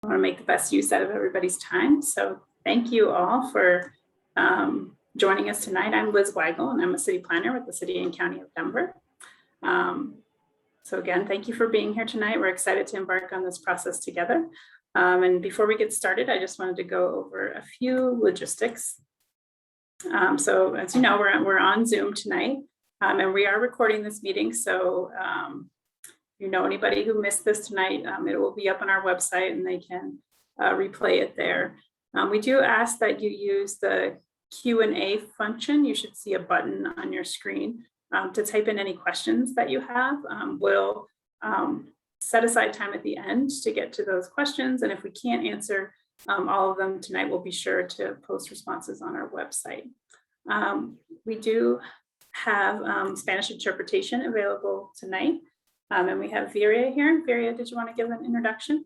want to make the best use out of everybody's time. So thank you all for joining us tonight. I'm Liz Weigel, and I'm a city planner with the City and County of Denver. So again, thank you for being here tonight. We're excited to embark on this process together. And before we get started, I just wanted to go over a few logistics. So as you know, we're on Zoom tonight, and we are recording this meeting. So if you know anybody who missed this tonight, it will be up on our website and they can replay it there. We do ask that you use the Q&A function. You should see a button on your screen to type in any questions that you have. We'll set aside time at the end to get to those questions. And if we can't answer all of them tonight, we'll be sure to post responses on our website. We do have Spanish interpretation available tonight. And we have Viria here. Viria, did you want to give an introduction?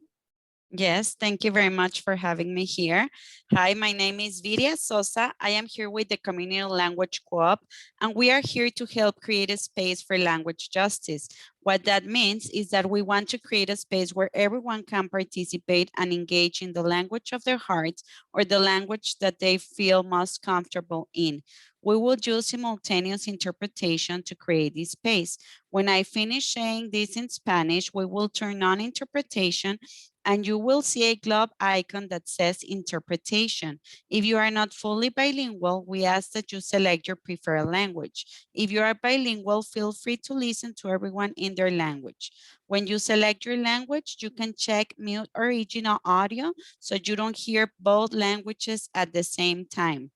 Yes, thank you very much for having me here. Hi, my name is Viria Sosa. I am here with the Community Language Co-op, and we are here to help create a space for language justice. What that means is that we want to create a space where everyone can participate and engage in the language of their hearts or the language that they feel most comfortable in. We will use simultaneous interpretation to create this space. When I finish saying this in Spanish, we will turn on interpretation and you will see a globe icon that says interpretation. If you are not fully bilingual, we ask that you select your preferred language. If you are bilingual, feel free to listen to everyone in their language. When you select your language, you can check mute original audio so you don't hear both languages at the same time.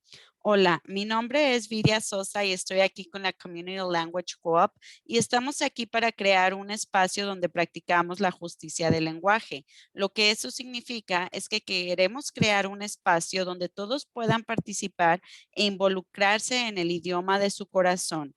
Hola, mi nombre es Viria Sosa y estoy aquí con la Community Language Co-op y estamos aquí para crear un espacio donde practicamos la justicia del lenguaje. Lo que eso significa es que queremos crear un espacio donde todos puedan participar e involucrarse en el idioma de su corazón.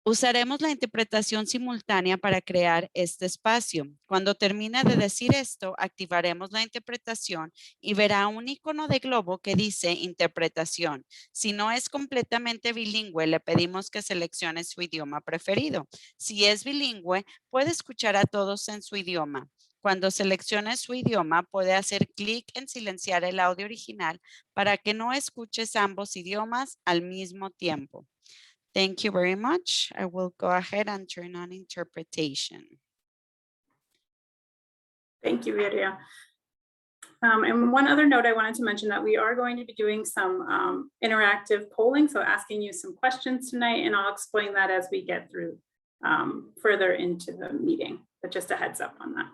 Usaremos la interpretación simultánea para crear este espacio. Cuando termine de decir esto, activaremos la interpretación y verá un icono de globo que dice interpretación. Si no es completamente bilingüe, le pedimos que seleccione su idioma preferido. Si es bilingüe, puede escuchar a todos en su idioma. Cuando seleccione su idioma, puede hacer clic en silenciar el audio original para que no escuches ambos idiomas al mismo tiempo. Thank you very much. I will go ahead and turn on interpretation. Thank you, Viria. And one other note I wanted to mention that we are going to be doing some interactive polling, so asking you some questions tonight, and I'll explain that as we get through further into the meeting, but just a heads up on that.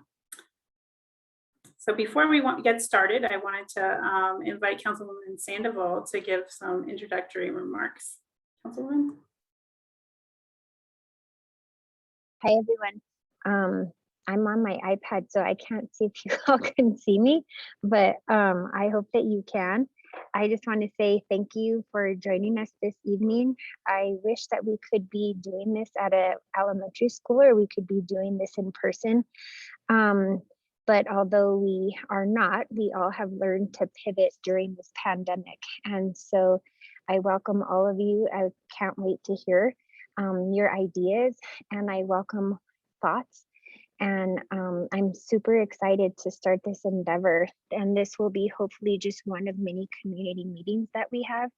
So before we get started, I wanted to invite Councilwoman Sandoval to give some introductory remarks. Councilwoman? Hi, everyone. I'm on my iPad, so I can't see if you all can see me, but I hope that you can. I just want to say thank you for joining us this evening. I wish that we could be doing this at an elementary school, or we could be doing this in person. But although we are not, we all have learned to pivot during this pandemic. And so I welcome all of you. I can't wait to hear your ideas, and I welcome thoughts. And I'm super excited to start this endeavor. And this will be hopefully just one of many community meetings that we have,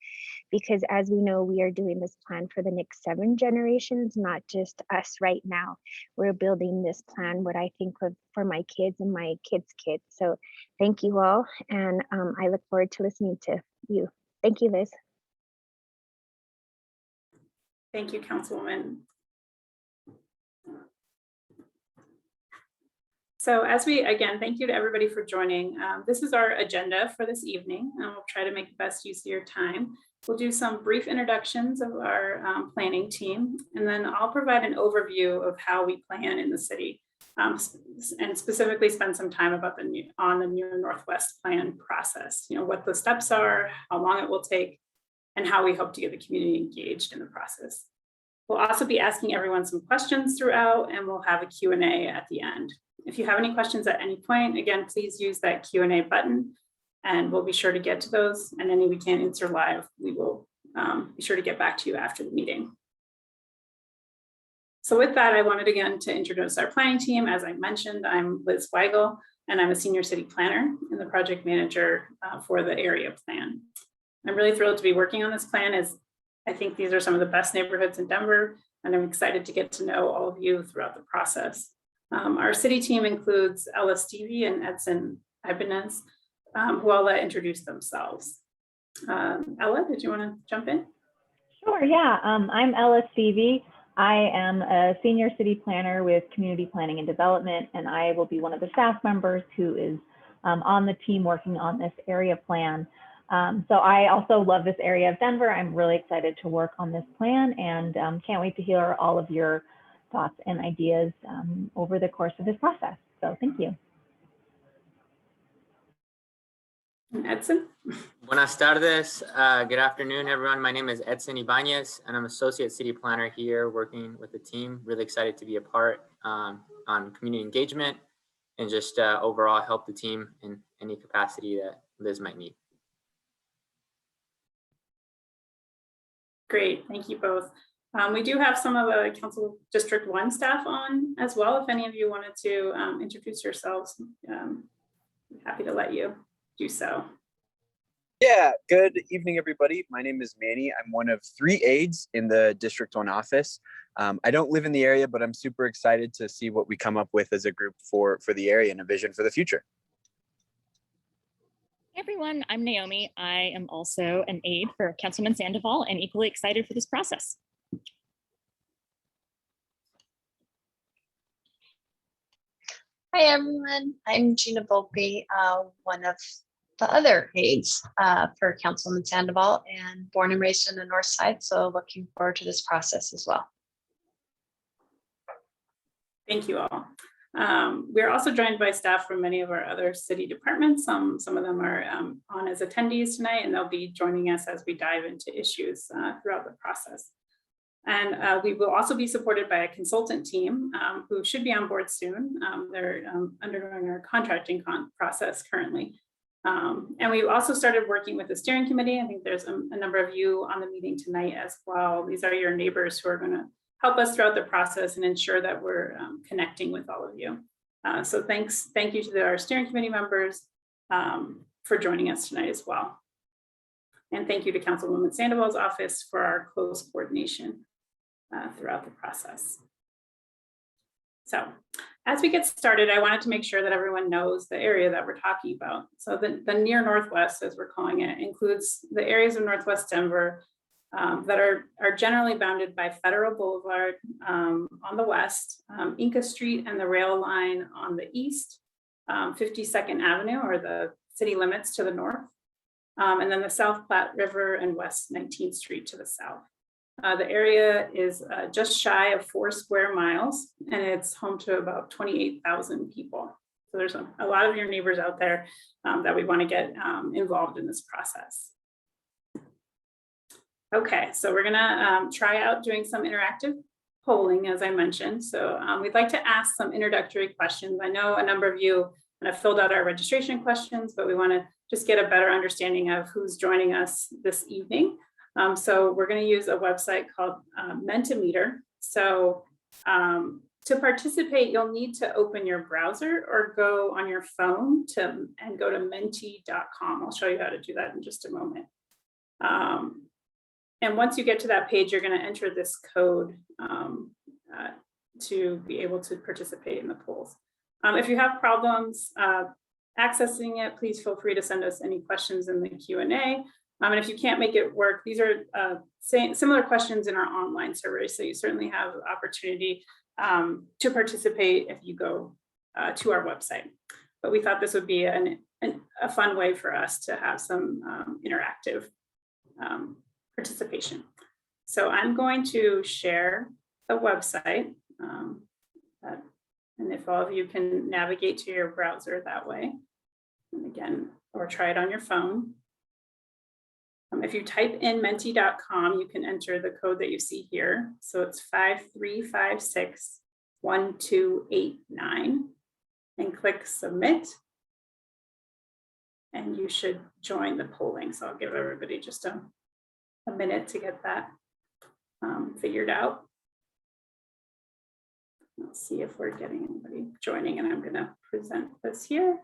because as we know, we are doing this plan for the next 7 generations, not just us right now. We're building this plan, what I think of for my kids and my kids' kids. So thank you all. And I look forward to listening to you. Thank you, Liz. Thank you, Councilwoman. So as again, thank you to everybody for joining. This is our agenda for this evening, and we'll try to make the best use of your time. We'll do some brief introductions of our planning team, and then I'll provide an overview of how we plan in the city, and specifically spend some time about the New Northwest Plan process. You know, what the steps are, how long it will take, and how we hope to get the community engaged in the process. We'll also be asking everyone some questions throughout, and we'll have a Q&A at the end. If you have any questions at any point, again, please use that Q&A button, and we'll be sure to get to those. And any we can't answer live, we will be sure to get back to you after the meeting. So with that, I wanted again to introduce our planning team. As I mentioned, I'm Liz Weigel, and I'm a senior city planner and the project manager for the area plan. I'm really thrilled to be working on this plan, as I think these are some of the best neighborhoods in Denver, and I'm excited to get to know all of you throughout the process. Our city team includes Ella Stevie and Edson Ibanez, who I'll let introduce themselves. Ella, did you want to jump in? Sure, yeah. I'm Ella Stevie. I am a senior city planner with community planning and development, and I will be one of the staff members who is on the team working on this area plan. So I also love this area of Denver. I'm really excited to work on this plan, and can't wait to hear all of your thoughts and ideas over the course of this process. So thank you. Edson? Buenas tardes. Good afternoon, everyone. My name is Edson Ibanez, and I'm Associate City Planner here working with the team. Really excited to be a part on community engagement and just overall help the team in any capacity that Liz might need. Great, thank you both. We do have some of the Council District 1 staff on as well. If any of you wanted to introduce yourselves, I'm happy to let you do so. Yeah, good evening, everybody. My name is Manny. I'm one of 3 aides in the District 1 office. I don't live in the area, but I'm super excited to see what we come up with as a group for the area and a vision for the future. Hey everyone, I'm Naomi. I am also an aide for Councilman Sandoval and equally excited for this process. Hi everyone, I'm Gina Volpe, one of the other aides for Councilman Sandoval, and born and raised in the North Side, so looking forward to this process as well. Thank you all. We're also joined by staff from many of our other city departments. Some of them are on as attendees tonight, and they'll be joining us as we dive into issues throughout the process. And we will also be supported by a consultant team who should be on board soon. They're undergoing our contracting process currently. And we've also started working with the steering committee. I think there's a number of you on the meeting tonight as well. These are your neighbors who are going to help us throughout the process and ensure that we're connecting with all of you. So thank you to our steering committee members for joining us tonight as well. And thank you to Councilwoman Sandoval's office for our close coordination throughout the process. So as we get started, I wanted to make sure that everyone knows the area that we're talking about. So the near Northwest, as we're calling it, includes the areas of Northwest Denver that are generally bounded by Federal Boulevard on the west, Inca Street and the rail line on the east, 52nd Avenue or the city limits to the north, and then the South Platte River and West 19th Street to the south. The area is just shy of 4 square miles, and it's home to about 28,000 people. So there's a lot of your neighbors out there that we want to get involved in this process. Okay, so we're gonna try out doing some interactive polling, as I mentioned. So we'd like to ask some introductory questions. I know a number of you kind of filled out our registration questions, but we want to just get a better understanding of who's joining us this evening. So we're going to use a website called Mentimeter. So to participate, you'll need to open your browser or go on your phone and go to menti.com. I'll show you how to do that in just a moment. And once you get to that page, you're going to enter this code to be able to participate in the polls. If you have problems accessing it, please feel free to send us any questions in the Q&A. And if you can't make it work, these are similar questions in our online survey. So you certainly have the opportunity to participate if you go to our website. But we thought this would be a fun way for us to have some interactive participation. So I'm going to share the website. And if all of you can navigate to your browser that way, and again, or try it on your phone. If you type in menti.com, you can enter the code that you see here. So it's 53561289 and click submit. And you should join the polling. So I'll give everybody just a minute to get that figured out. Let's see if we're getting anybody joining, and I'm going to present this here.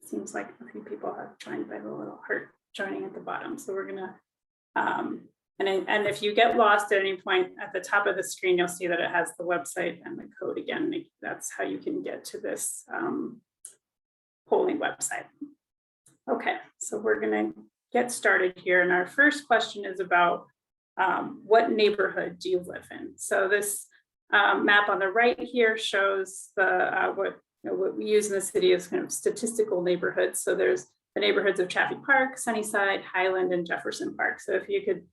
Seems like a few people have joined by the little heart joining at the bottom. So we're gonna, and if you get lost at any point at the top of the screen, you'll see that it has the website and the code again. That's how you can get to this polling website. Okay, so we're gonna get started here. And our first question is about what neighborhood do you live in? So this map on the right here shows the what we use in the city as kind of statistical neighborhoods. So there's the neighborhoods of Chaffee Park, Sunnyside, Highland, and Jefferson Park. So if you could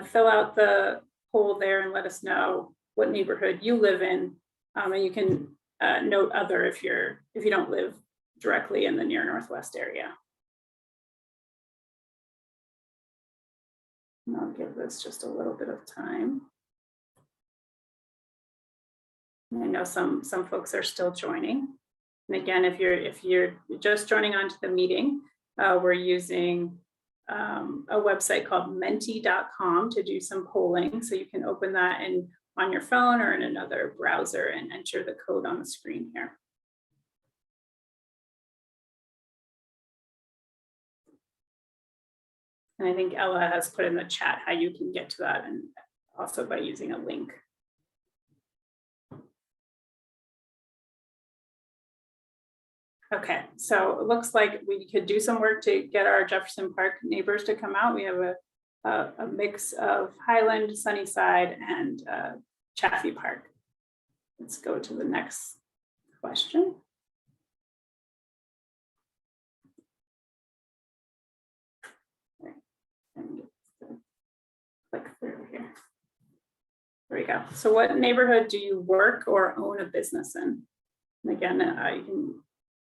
fill out the poll there and let us know what neighborhood you live in, and you can note other if you don't live directly in the near Northwest area. And I'll give this just a little bit of time. I know some folks are still joining. And again, if you're just joining onto the meeting, we're using a website called menti.com to do some polling. So you can open that on your phone or in another browser and enter the code on the screen here. And I think Ella has put in the chat how you can get to that, and also by using a link. Okay, so it looks like we could do some work to get our Jefferson Park neighbors to come out. We have a mix of Highland, Sunnyside, and Chaffee Park. Let's go to the next question. Click through here. There we go. So what neighborhood do you work or own a business in? And again, you can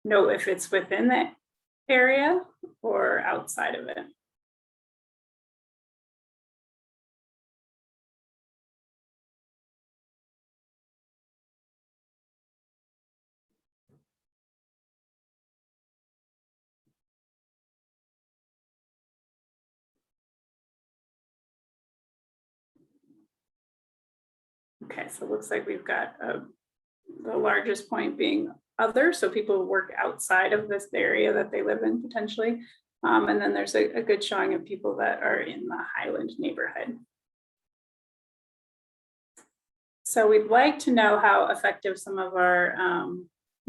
know if it's within the area or outside of it. Okay, so it looks like we've got the largest point being other, so people work outside of this area that they live in potentially. And then there's a good showing of people that are in the Highland neighborhood. So we'd like to know how effective some of our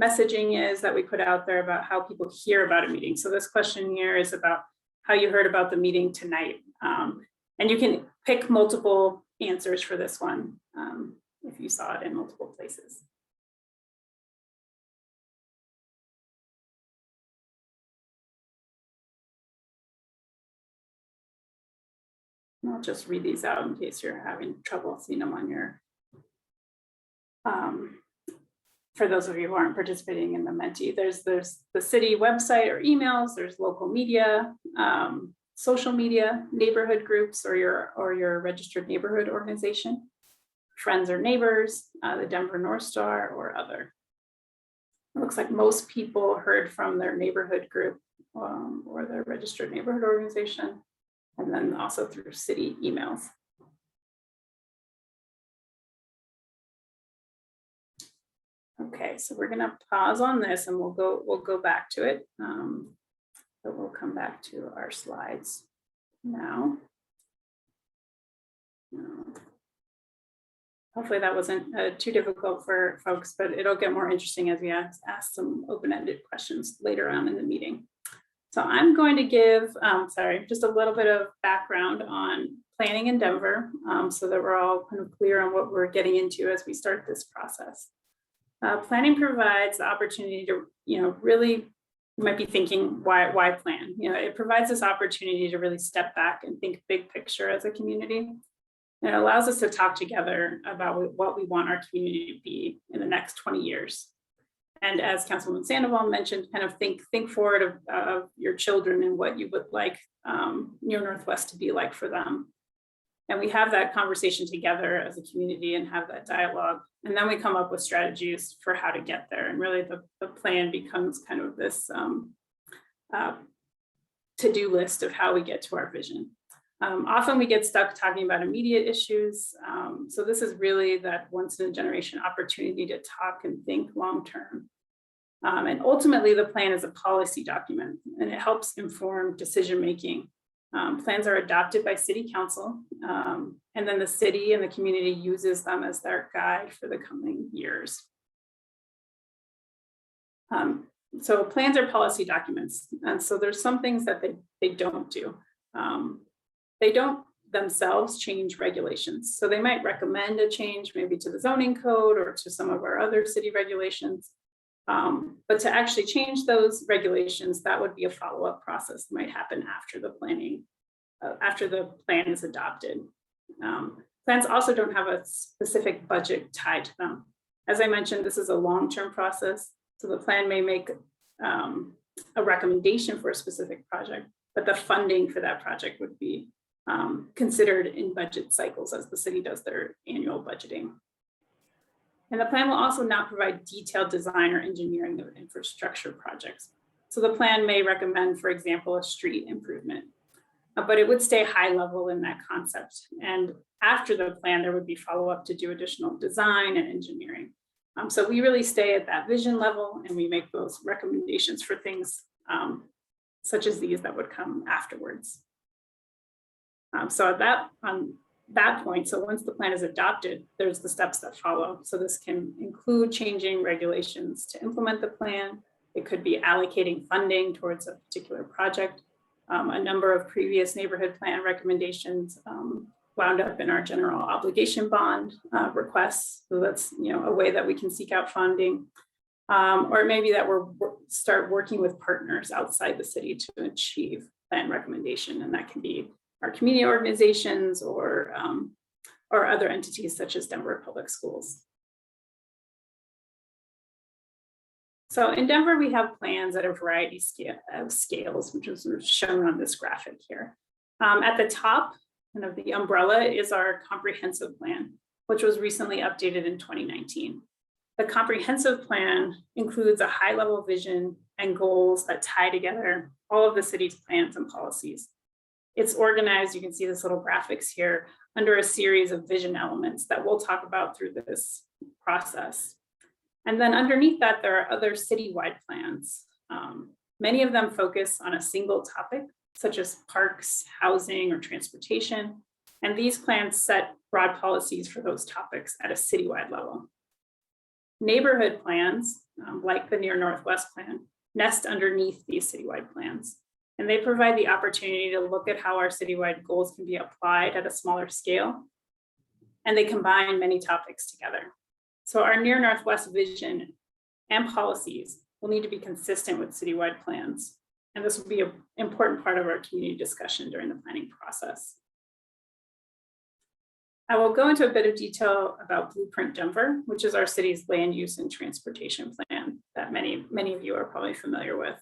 messaging is that we put out there about how people hear about a meeting. So this question here is about how you heard about the meeting tonight. And you can pick multiple answers for this one if you saw it in multiple places. And I'll just read these out in case you're having trouble seeing them on your, for those of you who aren't participating in the Menti, there's the city website or emails, there's local media, social media, neighborhood groups, or your registered neighborhood organization, friends or neighbors, the Denver North Star, or other. It looks like most people heard from their neighborhood group or their registered neighborhood organization, and then also through city emails. Okay, so we're gonna pause on this and we'll go back to it. But we'll come back to our slides now. Hopefully that wasn't too difficult for folks, but it'll get more interesting as we ask some open-ended questions later on in the meeting. So I'm going to give, just a little bit of background on planning in Denver so that we're all kind of clear on what we're getting into as we start this process. Planning provides the opportunity to, really, you might be thinking, why plan? It provides this opportunity to really step back and think big picture as a community. And it allows us to talk together about what we want our community to be in the next 20 years. And as Councilwoman Sandoval mentioned, kind of think forward of your children and what you would like Near Northwest to be like for them. And we have that conversation together as a community and have that dialogue. And then we come up with strategies for how to get there. And really the plan becomes kind of this to-do list of how we get to our vision. Often we get stuck talking about immediate issues. So this is really that once in a generation opportunity to talk and think long-term. And ultimately, the plan is a policy document, and it helps inform decision-making. Plans are adopted by City Council, and then the city and the community uses them as their guide for the coming years. So plans are policy documents, and so there's some things that they don't do. They don't themselves change regulations. So they might recommend a change maybe to the zoning code or to some of our other city regulations. But to actually change those regulations, that would be a follow-up process that might happen after the planning, after the plan is adopted. Plans also don't have a specific budget tied to them. As I mentioned, this is a long-term process. So the plan may make a recommendation for a specific project, but the funding for that project would be considered in budget cycles as the city does their annual budgeting. And the plan will also not provide detailed design or engineering of infrastructure projects. So the plan may recommend, for example, a street improvement, but it would stay high level in that concept. And after the plan, there would be follow-up to do additional design and engineering. So we really stay at that vision level, and we make those recommendations for things such as these that would come afterwards. So on that point, so once the plan is adopted, there's the steps that follow. So this can include changing regulations to implement the plan. It could be allocating funding towards a particular project. A number of previous neighborhood plan recommendations wound up in our general obligation bond requests. So that's a way that we can seek out funding. Or maybe that we're start working with partners outside the city to achieve plan recommendation, and that can be our community organizations or other entities such as Denver Public Schools. So in Denver, we have plans at a variety of scales, which is shown on this graphic here. At the top of the umbrella is our comprehensive plan, which was recently updated in 2019. The comprehensive plan includes a high-level vision and goals that tie together all of the city's plans and policies. It's organized, you can see this little graphics here, under a series of vision elements that we'll talk about through this process. And then underneath that, there are other citywide plans. Many of them focus on a single topic, such as parks, housing, or transportation. And these plans set broad policies for those topics at a citywide level. Neighborhood plans, like the Near Northwest plan, nest underneath these citywide plans. And they provide the opportunity to look at how our citywide goals can be applied at a smaller scale. And they combine many topics together. So our Near Northwest vision and policies will need to be consistent with citywide plans. And this will be an important part of our community discussion during the planning process. I will go into a bit of detail about Blueprint Denver, which is our city's land use and transportation plan that many of you are probably familiar with.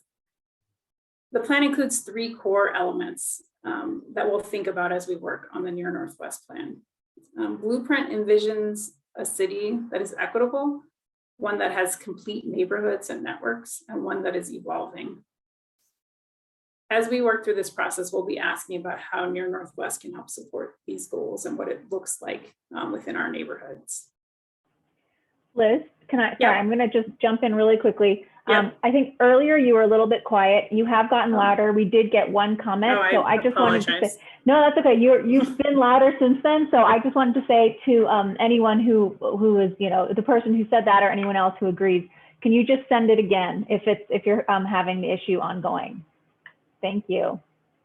The plan includes 3 core elements that we'll think about as we work on the Near Northwest plan. Blueprint envisions a city that is equitable, one that has complete neighborhoods and networks, and one that is evolving. As we work through this process, we'll be asking about how Near Northwest can help support these goals and what it looks like within our neighborhoods. Liz, sorry, I'm going to just jump in really quickly. Yeah. I think earlier you were a little bit quiet. You have gotten louder. We did get one comment. Oh, so I just wanted to apologize. say, no, that's okay. You've been louder since then. So I just wanted to say to anyone who is, the person who said that or anyone else who agrees, can you just send it again if you're having the issue ongoing? Thank you.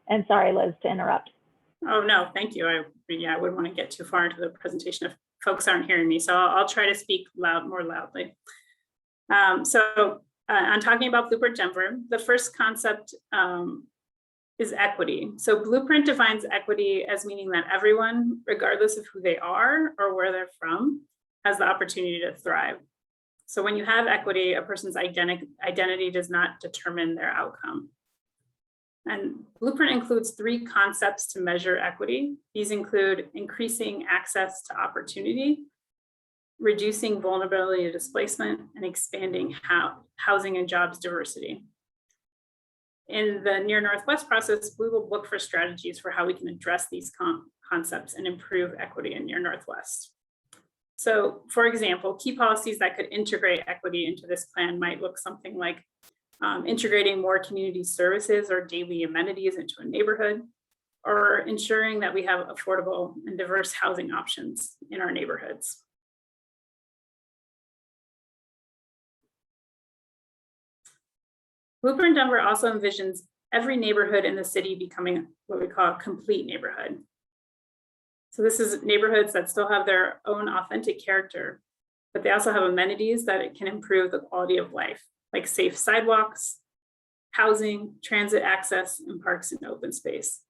And sorry, Liz, to interrupt. Oh, no, thank you. I wouldn't want to get too far into the presentation if folks aren't hearing me. So I'll try to speak more loudly. I'm talking about Blueprint Denver. The first concept is equity. So Blueprint defines equity as meaning that everyone, regardless of who they are or where they're from, has the opportunity to thrive. So when you have equity, a person's identity does not determine their outcome. And Blueprint includes 3 concepts to measure equity. These include increasing access to opportunity, reducing vulnerability to displacement, and expanding housing and jobs diversity. In the Near Northwest process, we will look for strategies for how we can address these concepts and improve equity in Near Northwest. So for example, key policies that could integrate equity into this plan might look something like integrating more community services or daily amenities into a neighborhood, or ensuring that we have affordable and diverse housing options in our neighborhoods. Blueprint Denver also envisions every neighborhood in the city becoming what we call a complete neighborhood. So this is neighborhoods that still have their own authentic character, but they also have amenities that it can improve the quality of life, like safe sidewalks, housing, transit access, and parks and open space.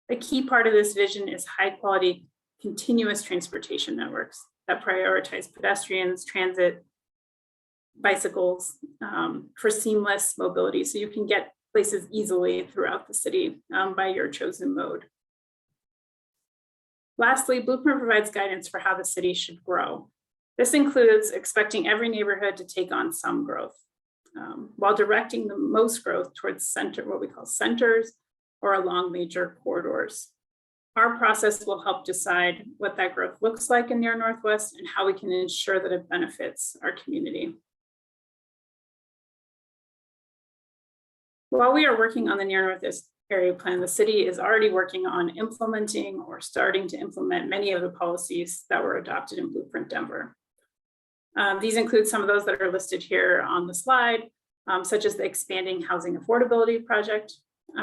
A key part of this vision is high quality, continuous transportation networks that prioritize pedestrians, transit, bicycles for seamless mobility. So you can get places easily throughout the city by your chosen mode. Lastly, Blueprint provides guidance for how the city should grow. This includes expecting every neighborhood to take on some growth, while directing the most growth towards what we call centers or along major corridors. Our process will help decide what that growth looks like in Near Northwest and how we can ensure that it benefits our community. While we are working on the Near Northwest Area Plan, the city is already working on implementing or starting to implement many of the policies that were adopted in Blueprint Denver. These include some of those that are listed here on the slide, such as the Expanding Housing Affordability Project,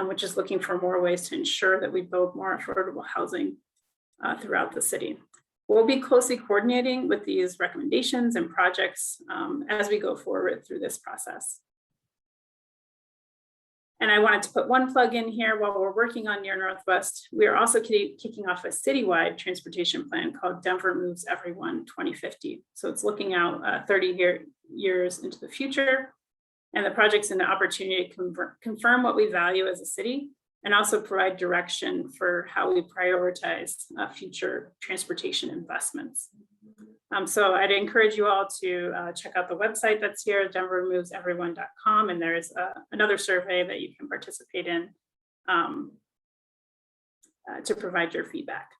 which is looking for more ways to ensure that we build more affordable housing throughout the city. We'll be closely coordinating with these recommendations and projects as we go forward through this process. And I wanted to put one plug in here while we're working on Near Northwest. We are also kicking off a citywide transportation plan called Denver Moves Everyone 2050. So it's looking out 30 years into the future. And the project's an opportunity to confirm what we value as a city and also provide direction for how we prioritize future transportation investments. So I'd encourage you all to check out the website that's here, denvermoveseveryone.com, and there's another survey that you can participate in to provide your feedback.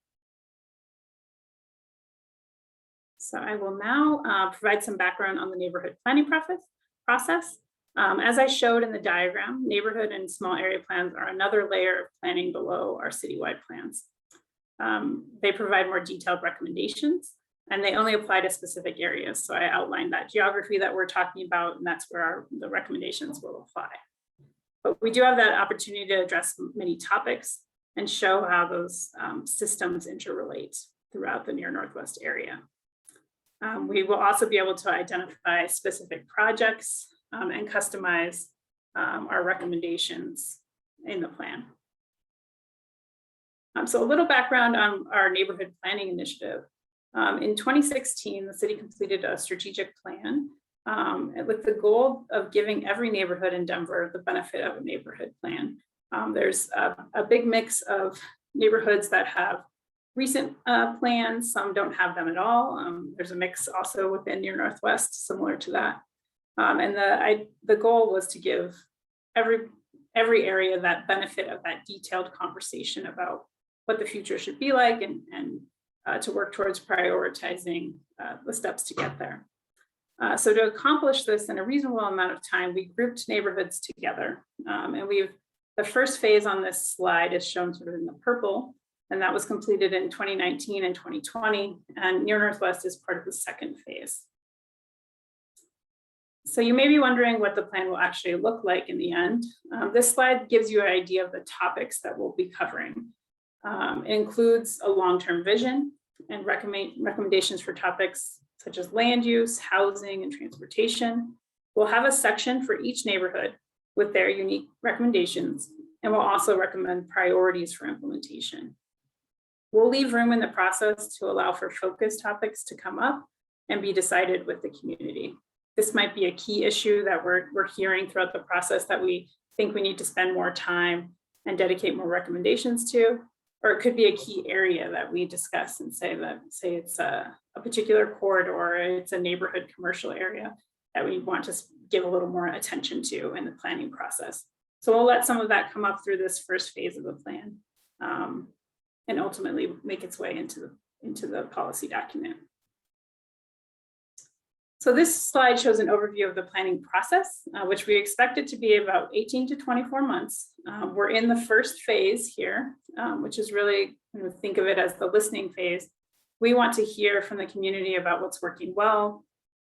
So I will now provide some background on the neighborhood planning process. As I showed in the diagram, neighborhood and small area plans are another layer of planning below our citywide plans. They provide more detailed recommendations, and they only apply to specific areas. So I outlined that geography that we're talking about, and that's where the recommendations will apply. But we do have that opportunity to address many topics and show how those systems interrelate throughout the Near Northwest area. We will also be able to identify specific projects and customize our recommendations in the plan. So a little background on our neighborhood planning initiative. In 2016, the city completed a strategic plan with the goal of giving every neighborhood in Denver the benefit of a neighborhood plan. There's a big mix of neighborhoods that have recent plans, some don't have them at all. There's a mix also within Near Northwest, similar to that. And the goal was to give every area that benefit of that detailed conversation about what the future should be like and to work towards prioritizing the steps to get there. So to accomplish this in a reasonable amount of time, we grouped neighborhoods together. And the first phase on this slide is shown sort of in the purple, and that was completed in 2019 and 2020, and Near Northwest is part of the second phase. So you may be wondering what the plan will actually look like in the end. This slide gives you an idea of the topics that we'll be covering. It includes a long-term vision and recommendations for topics such as land use, housing, and transportation. We'll have a section for each neighborhood with their unique recommendations, and we'll also recommend priorities for implementation. We'll leave room in the process to allow for focused topics to come up and be decided with the community. This might be a key issue that we're hearing throughout the process that we think we need to spend more time and dedicate more recommendations to, or it could be a key area that we discuss and say it's a particular corridor, or it's a neighborhood commercial area that we want to give a little more attention to in the planning process. So we'll let some of that come up through this first phase of the plan and ultimately make its way into the policy document. So this slide shows an overview of the planning process, which we expect it to be about 18 to 24 months. We're in the first phase here, which is really, think of it as the listening phase. We want to hear from the community about what's working well,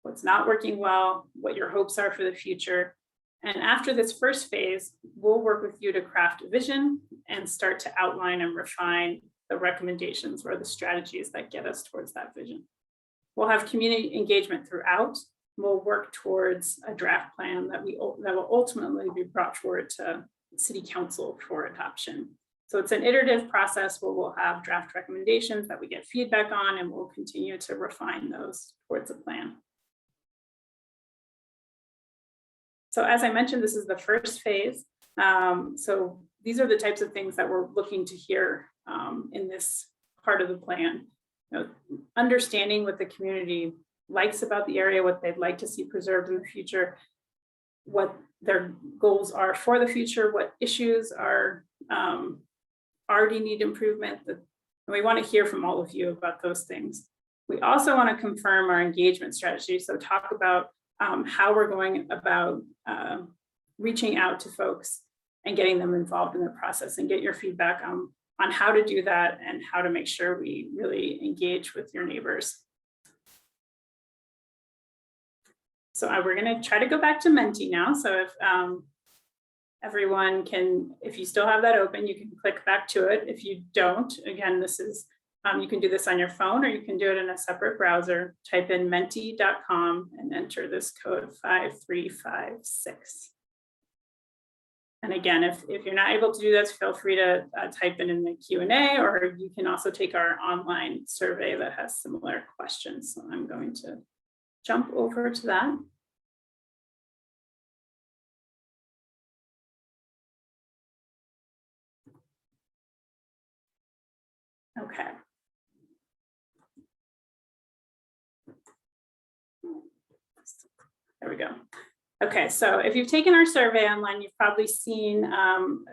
what's not working well, what your hopes are for the future. And after this first phase, we'll work with you to craft a vision and start to outline and refine the recommendations or the strategies that get us towards that vision. We'll have community engagement throughout. We'll work towards a draft plan that will ultimately be brought forward to City Council for adoption. So it's an iterative process where we'll have draft recommendations that we get feedback on, and we'll continue to refine those towards a plan. So as I mentioned, this is the first phase. So these are the types of things that we're looking to hear in this part of the plan. Understanding what the community likes about the area, what they'd like to see preserved in the future, what their goals are for the future, what issues are already need improvement. And we want to hear from all of you about those things. We also want to confirm our engagement strategy. So talk about how we're going about reaching out to folks and getting them involved in the process, and get your feedback on how to do that and how to make sure we really engage with your neighbors. So we're going to try to go back to Menti now. So if everyone can, if you still have that open, you can click back to it. If you don't, again, this is, you can do this on your phone, or you can do it in a separate browser. Type in menti.com and enter this code 5356. And again, if you're not able to do this, feel free to type it in the Q&A, or you can also take our online survey that has similar questions. So I'm going to jump over to that. Okay. There we go. Okay, so if you've taken our survey online, you've probably seen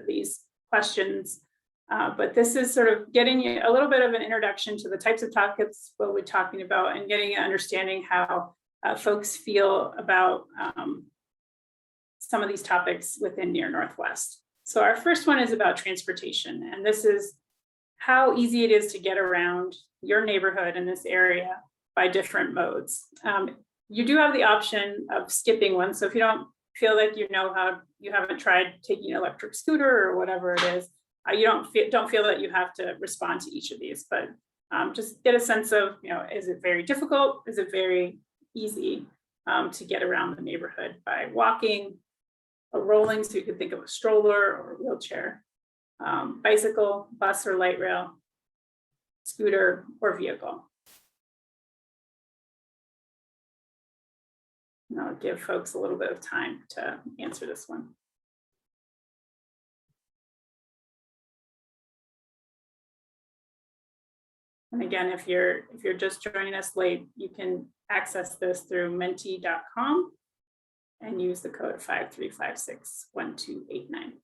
these questions, but this is sort of getting you a little bit of an introduction to the types of topics we'll be talking about, and getting an understanding how folks feel about some of these topics within Near Northwest. So our first one is about transportation, and this is how easy it is to get around your neighborhood in this area by different modes. You do have the option of skipping one. So if you don't feel like you know how, you haven't tried taking an electric scooter or whatever it is, you don't feel that you have to respond to each of these, but just get a sense of, is it very difficult? Is it very easy to get around the neighborhood by walking or rolling? So you could think of a stroller or a wheelchair, bicycle, bus or light rail, scooter or vehicle. And I'll give folks a little bit of time to answer this one. And again, if you're just joining us late, you can access this through menti.com and use the code 53561289.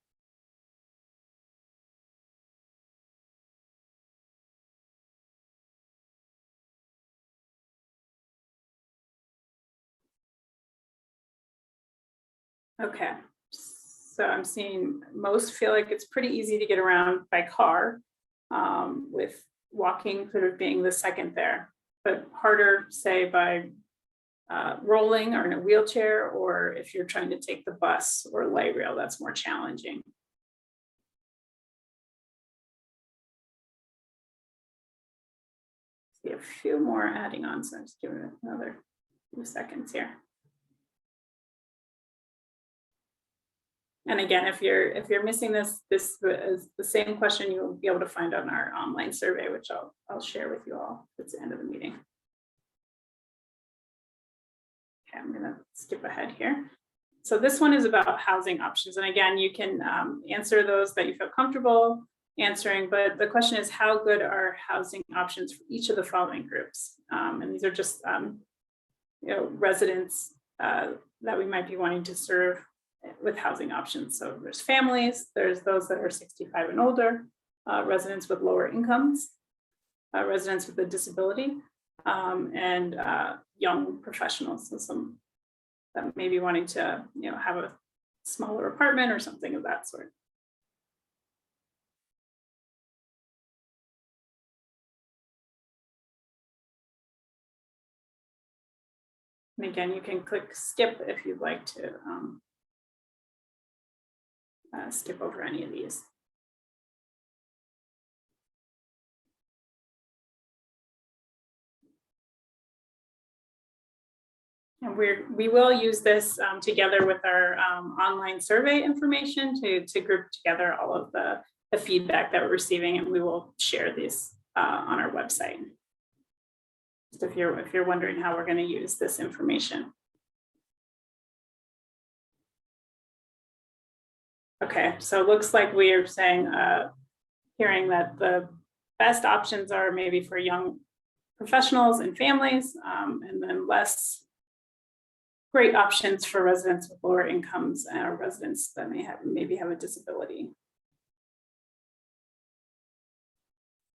Okay, so I'm seeing most feel like it's pretty easy to get around by car, with walking sort of being the second there, but harder, say, by rolling or in a wheelchair, or if you're trying to take the bus or light rail, that's more challenging. See a few more adding on, so I'm just giving it another few seconds here. And again, if you're missing this is the same question you'll be able to find on our online survey, which I'll share with you all at the end of the meeting. Okay, I'm gonna skip ahead here. So this one is about housing options. And again, you can answer those that you feel comfortable answering, but the question is, how good are housing options for each of the following groups? And these are just residents that we might be wanting to serve with housing options. So there's families, there's those that are 65 and older, residents with lower incomes, residents with a disability, and young professionals, so some that may be wanting to, have a smaller apartment or something of that sort. And again, you can click skip if you'd like to skip over any of these. And we will use this together with our online survey information to group together all of the feedback that we're receiving, and we will share this on our website. Just if you're wondering how we're going to use this information. Okay, so it looks like we are saying, hearing that the best options are maybe for young professionals and families, and then less great options for residents with lower incomes and residents that maybe have a disability.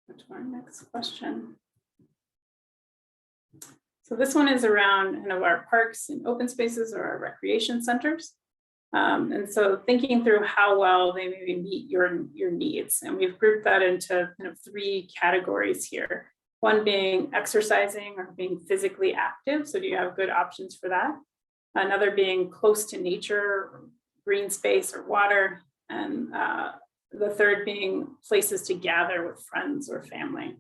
To our next question. So this one is around our parks and open spaces or our recreation centers. And so thinking through how well they maybe meet your needs. And we've grouped that into three categories here. One being exercising or being physically active. So do you have good options for that? Another being close to nature, green space or water. And the third being places to gather with friends or family.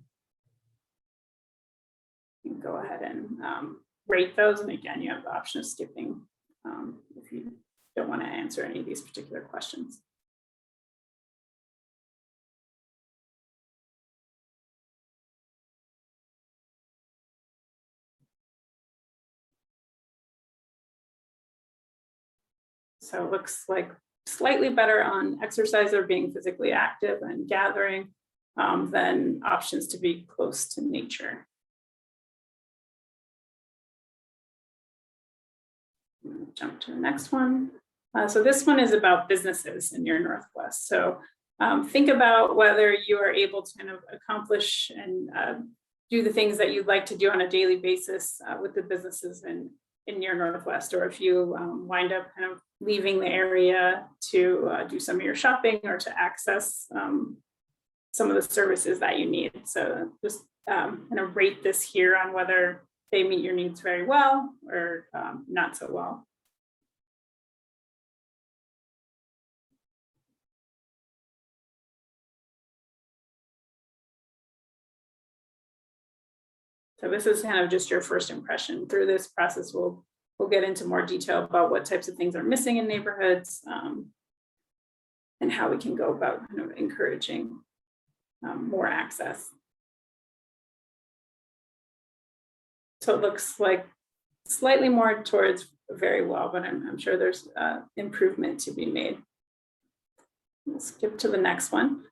You can go ahead and rate those. And again, you have the option of skipping if you don't want to answer any of these particular questions. So it looks like slightly better on exercise or being physically active and gathering than options to be close to nature. Jump to the next one. So this one is about businesses in your Northwest. So think about whether you are able to accomplish and do the things that you'd like to do on a daily basis with the businesses in your Northwest, or if you wind up leaving the area to do some of your shopping or to access some of the services that you need. So just rate this here on whether they meet your needs very well or not so well. So this is just your first impression. Through this process, we'll get into more detail about what types of things are missing in neighborhoods and how we can go about encouraging more access. So it looks like slightly more towards very well, but I'm sure there's improvement to be made. We'll skip to the next one.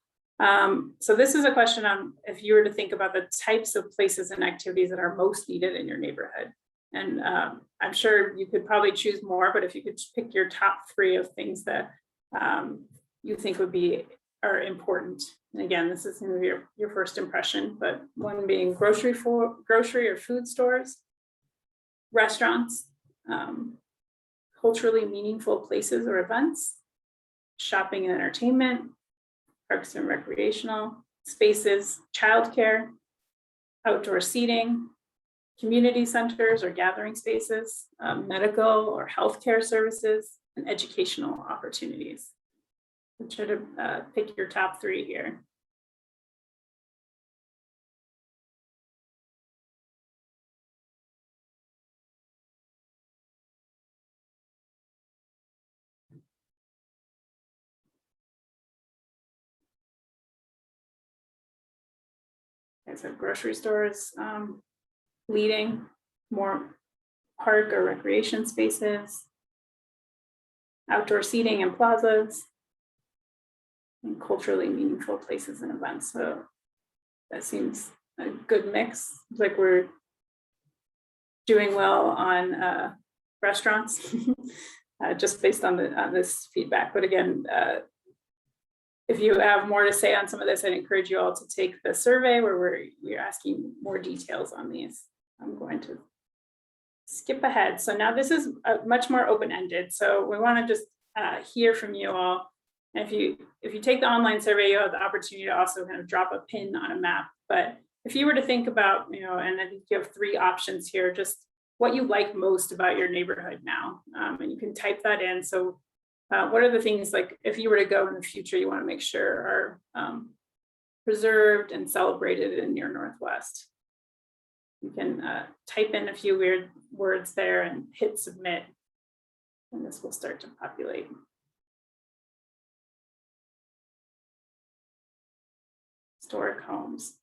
So this is a question on if you were to think about the types of places and activities that are most needed in your neighborhood. And I'm sure you could probably choose more, but if you could pick your top three of things that you think are important. And again, this is your first impression, but one being grocery or food stores, restaurants, culturally meaningful places or events, shopping and entertainment, parks and recreational spaces, childcare, outdoor seating, community centers or gathering spaces, medical or healthcare services, and educational opportunities. Try to pick your top three here. So grocery stores leading, more park or recreation spaces, outdoor seating and plazas, and culturally meaningful places and events. So that seems a good mix. It's like we're doing well on restaurants just based on this feedback. But again, if you have more to say on some of this, I'd encourage you all to take the survey where we're asking more details on these. I'm going to skip ahead. So now this is much more open-ended. So we want to just hear from you all. And if you take the online survey, you have the opportunity to also kind of drop a pin on a map. But if you were to think about, and I think you have 3 options here, just what you like most about your neighborhood now, and you can type that in. So what are the things, like if you were to go in the future, you want to make sure are preserved and celebrated in your Northwest? You can type in a few weird words there and hit submit, and this will start to populate. Historic homes.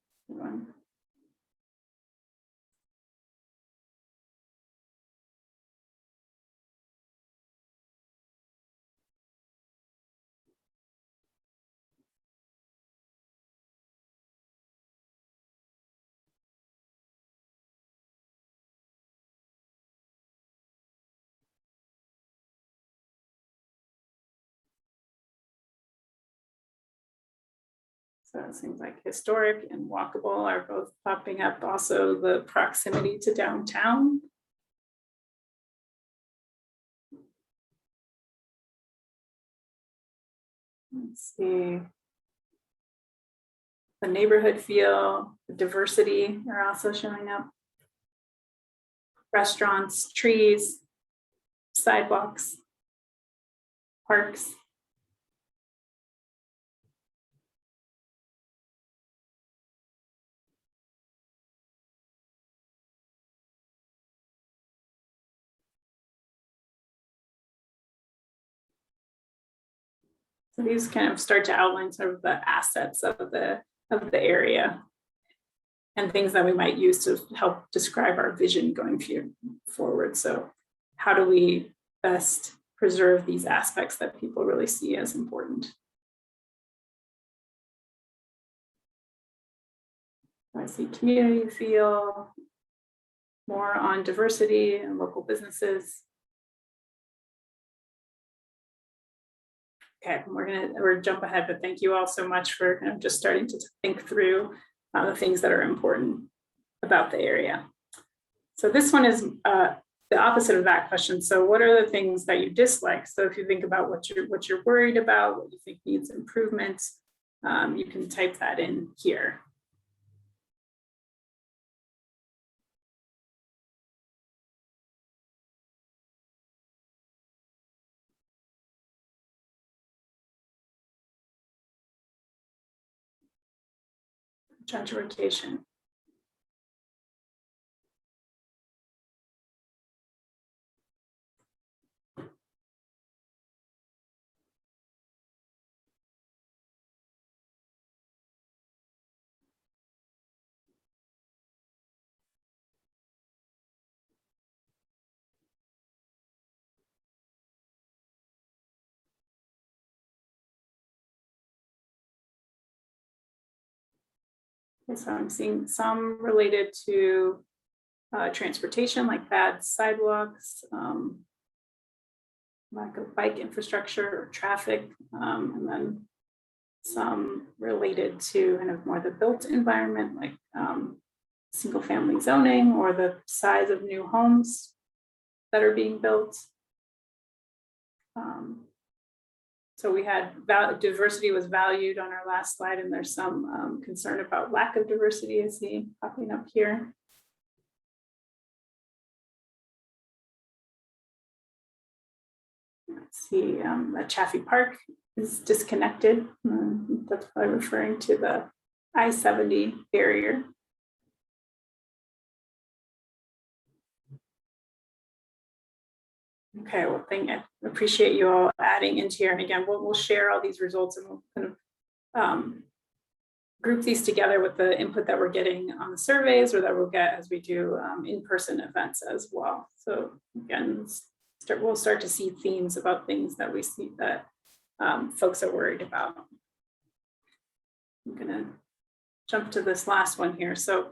So it seems like historic and walkable are both popping up. Also, the proximity to downtown. Let's see. The neighborhood feel, the diversity are also showing up. Restaurants, trees, sidewalks, parks. So these kind of start to outline sort of the assets of the area and things that we might use to help describe our vision going forward. So how do we best preserve these aspects that people really see as important? I see community feel, more on diversity and local businesses. Okay, we're gonna jump ahead, but thank you all so much for kind of just starting to think through the things that are important about the area. So this one is the opposite of that question. So what are the things that you dislike? So if you think about what you're worried about, what you think needs improvement, you can type that in here. Gentrification. So I'm seeing some related to transportation, like bad sidewalks, lack of bike infrastructure or traffic, and then some related to kind of more the built environment, like single family zoning or the size of new homes that are being built. So we had diversity was valued on our last slide, and there's some concern about lack of diversity I see popping up here. Let's see, the Chaffee Park is disconnected. That's probably referring to the I-70 barrier. Okay, well, I appreciate you all adding into here. And again, we'll share all these results and we'll kind of group these together with the input that we're getting on the surveys or that we'll get as we do in-person events as well. So again, we'll start to see themes about things that we see that folks are worried about. I'm gonna jump to this last one here. So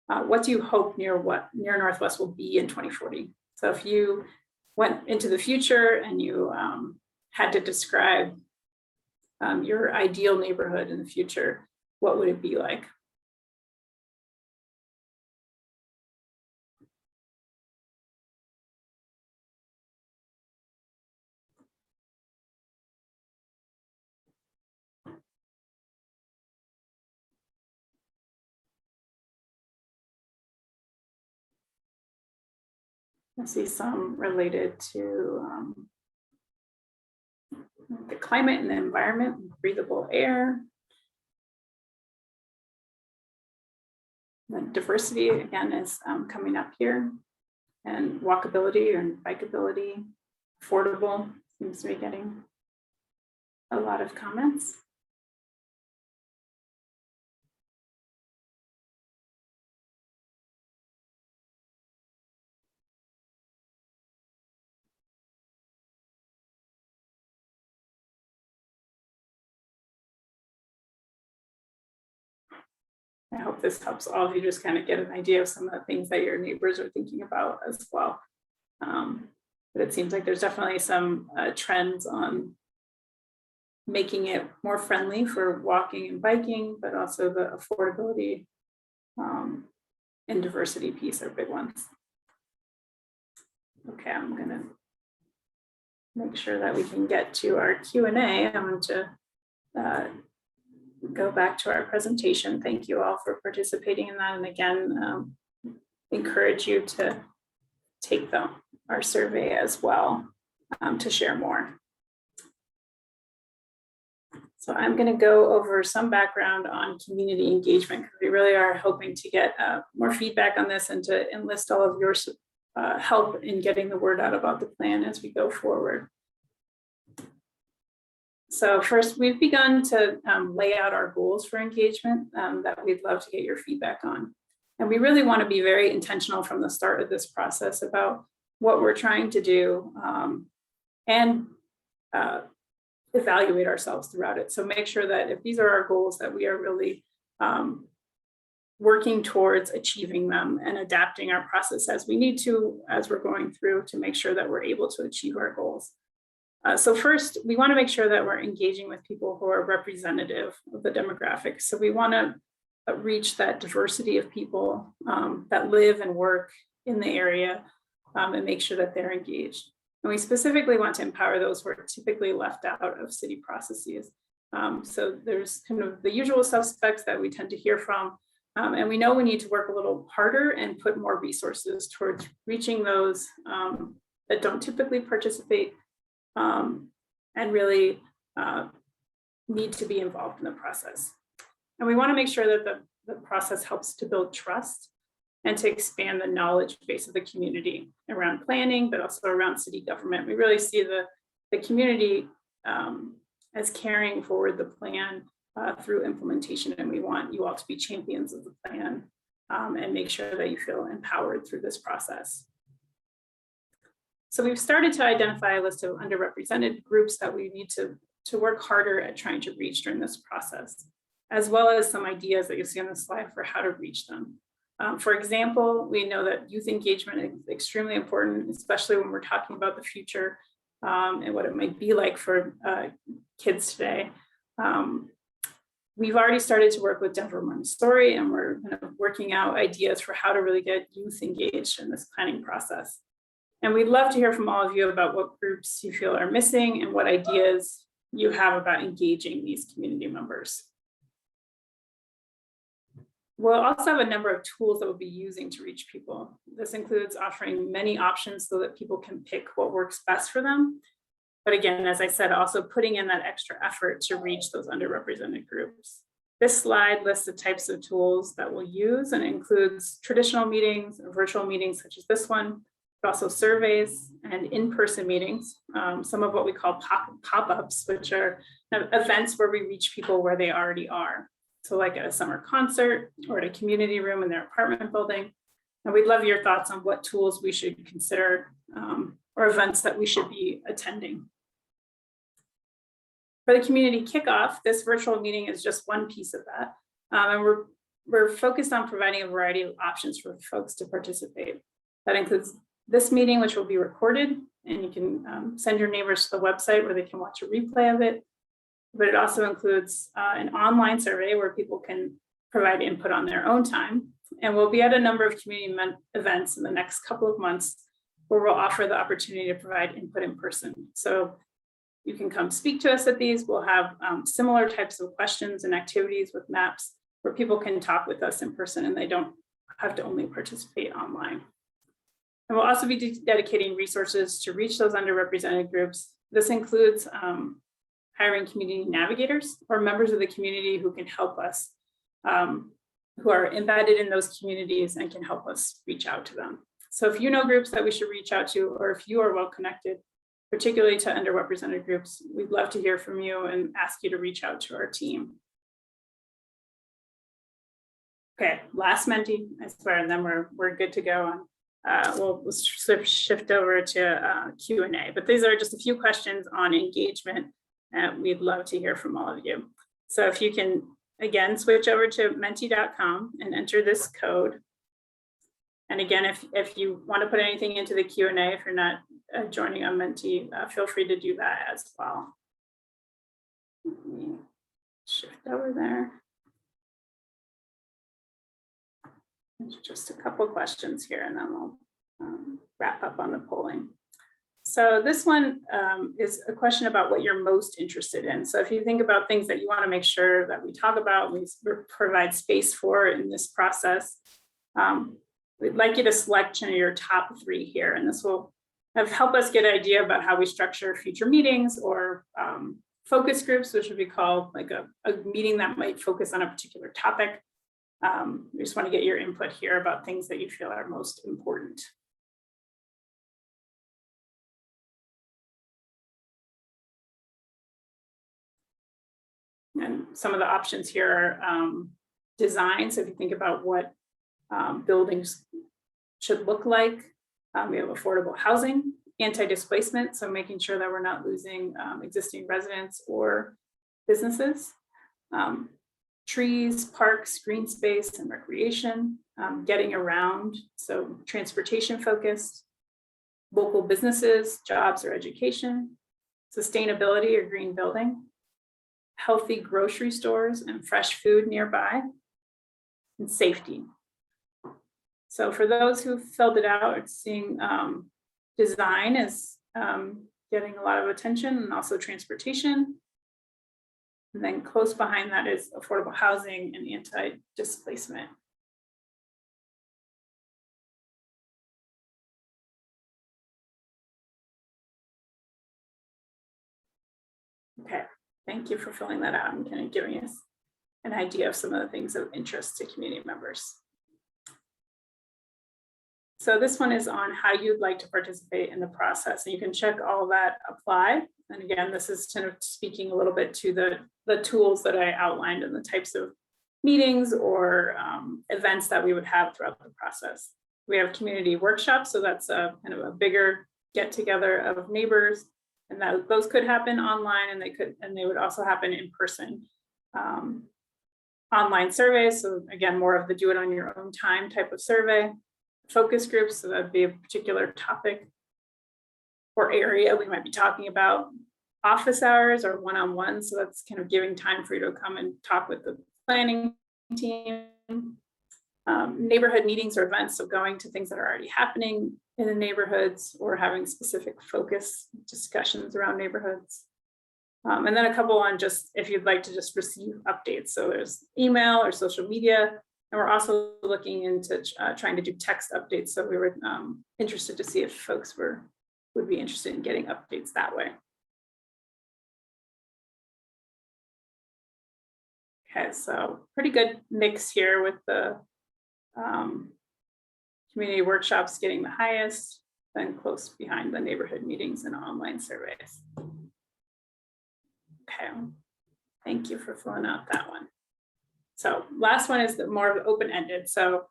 what do you hope near Northwest will be in 2040? So if you went into the future and you had to describe your ideal neighborhood in the future, what would it be like? I see some related to the climate and the environment, breathable air. The diversity, again, is coming up here. And walkability and bikeability, affordable, seems to be getting a lot of comments. I hope this helps all of you just kind of get an idea of some of the things that your neighbors are thinking about as well. But it seems like there's definitely some trends on making it more friendly for walking and biking, but also the affordability and diversity piece are big ones. Okay, I'm gonna make sure that we can get to our Q&A. I want to go back to our presentation. Thank you all for participating in that. And again, encourage you to take our survey as well to share more. So I'm going to go over some background on community engagement because we really are hoping to get more feedback on this and to enlist all of your help in getting the word out about the plan as we go forward. So first, we've begun to lay out our goals for engagement that we'd love to get your feedback on. And we really want to be very intentional from the start of this process about what we're trying to do and evaluate ourselves throughout it. So make sure that if these are our goals, that we are really working towards achieving them and adapting our process as we need to, as we're going through, to make sure that we're able to achieve our goals. So first, we want to make sure that we're engaging with people who are representative of the demographics. So we want to reach that diversity of people that live and work in the area and make sure that they're engaged. And we specifically want to empower those who are typically left out of city processes. So there's kind of the usual suspects that we tend to hear from. And we know we need to work a little harder and put more resources towards reaching those that don't typically participate and really need to be involved in the process. And we want to make sure that the process helps to build trust and to expand the knowledge base of the community around planning, but also around city government. We really see the community as carrying forward the plan through implementation, and we want you all to be champions of the plan and make sure that you feel empowered through this process. So we've started to identify a list of underrepresented groups that we need to work harder at trying to reach during this process, as well as some ideas that you'll see on the slide for how to reach them. For example, we know that youth engagement is extremely important, especially when we're talking about the future and what it might be like for kids today. We've already started to work with Denver Montessori, and we're kind of working out ideas for how to really get youth engaged in this planning process. And we'd love to hear from all of you about what groups you feel are missing and what ideas you have about engaging these community members. We'll also have a number of tools that we'll be using to reach people. This includes offering many options so that people can pick what works best for them. But again, as I said, also putting in that extra effort to reach those underrepresented groups. This slide lists the types of tools that we'll use and includes traditional meetings, virtual meetings such as this one, but also surveys and in-person meetings, some of what we call pop-ups, which are events where we reach people where they already are. So like at a summer concert or at a community room in their apartment building. And we'd love your thoughts on what tools we should consider or events that we should be attending. For the community kickoff, this virtual meeting is just one piece of that. And we're focused on providing a variety of options for folks to participate. That includes this meeting, which will be recorded, and you can send your neighbors to the website where they can watch a replay of it. But it also includes an online survey where people can provide input on their own time. And we'll be at a number of community events in the next couple of months where we'll offer the opportunity to provide input in person. So you can come speak to us at these. We'll have similar types of questions and activities with maps where people can talk with us in person and they don't have to only participate online. And we'll also be dedicating resources to reach those underrepresented groups. This includes hiring community navigators or members of the community who can help us, who are embedded in those communities and can help us reach out to them. So if you know groups that we should reach out to, or if you are well connected, particularly to underrepresented groups, we'd love to hear from you and ask you to reach out to our team. Okay, last Menti, I swear, and then we're good to go on. We'll shift over to Q&A, but these are just a few questions on engagement, and we'd love to hear from all of you. So if you can, again, switch over to menti.com and enter this code. And again, if you want to put anything into the Q&A, if you're not joining on Menti, feel free to do that as well. Let me shift over there. There's just a couple questions here, and then we'll wrap up on the polling. So this one is a question about what you're most interested in. So if you think about things that you want to make sure that we talk about, we provide space for in this process, we'd like you to select your top 3 here, and this will help us get an idea about how we structure future meetings or focus groups, which would be called like a meeting that might focus on a particular topic. We just want to get your input here about things that you feel are most important. And some of the options here are design. So if you think about what buildings should look like, we have affordable housing, anti-displacement, so making sure that we're not losing existing residents or businesses, trees, parks, green space, and recreation, getting around, so transportation focused, local businesses, jobs or education, sustainability or green building, healthy grocery stores and fresh food nearby, and safety. So for those who filled it out, it's seeing design is getting a lot of attention, and also transportation. And then close behind that is affordable housing and anti-displacement. Okay, thank you for filling that out and kind of giving us an idea of some of the things of interest to community members. So this one is on how you'd like to participate in the process, and you can check all that apply. And again, this is kind of speaking a little bit to the tools that I outlined and the types of meetings or events that we would have throughout the process. We have community workshops, so that's a kind of a bigger get together of neighbors, and those could happen online, and they would also happen in person. Online surveys, so again, more of the do it on your own time type of survey. Focus groups, so that'd be a particular topic or area we might be talking about. Office hours or one-on-one, so that's kind of giving time for you to come and talk with the planning team. Neighborhood meetings or events, so going to things that are already happening in the neighborhoods or having specific focus discussions around neighborhoods. And then a couple on just if you'd like to just receive updates. So there's email or social media. And we're also looking into trying to do text updates. So we were interested to see if folks would be interested in getting updates that way. Okay, so pretty good mix here with the community workshops getting the highest, then close behind the neighborhood meetings and online surveys. Okay, thank you for filling out that one. So last one is the more open-ended. So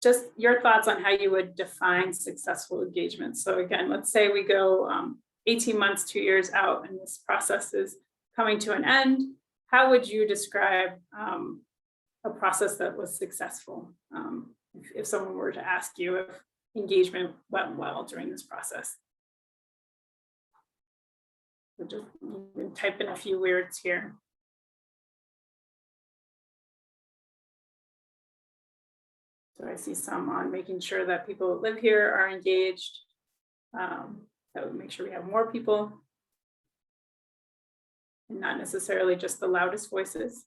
just your thoughts on how you would define successful engagement. So again, let's say we go 18 months, 2 years out, and this process is coming to an end. How would you describe a process that was successful? If someone were to ask you if engagement went well during this process. So just you can type in a few words here. So I see some on making sure that people that live here are engaged. That would make sure we have more people. And not necessarily just the loudest voices.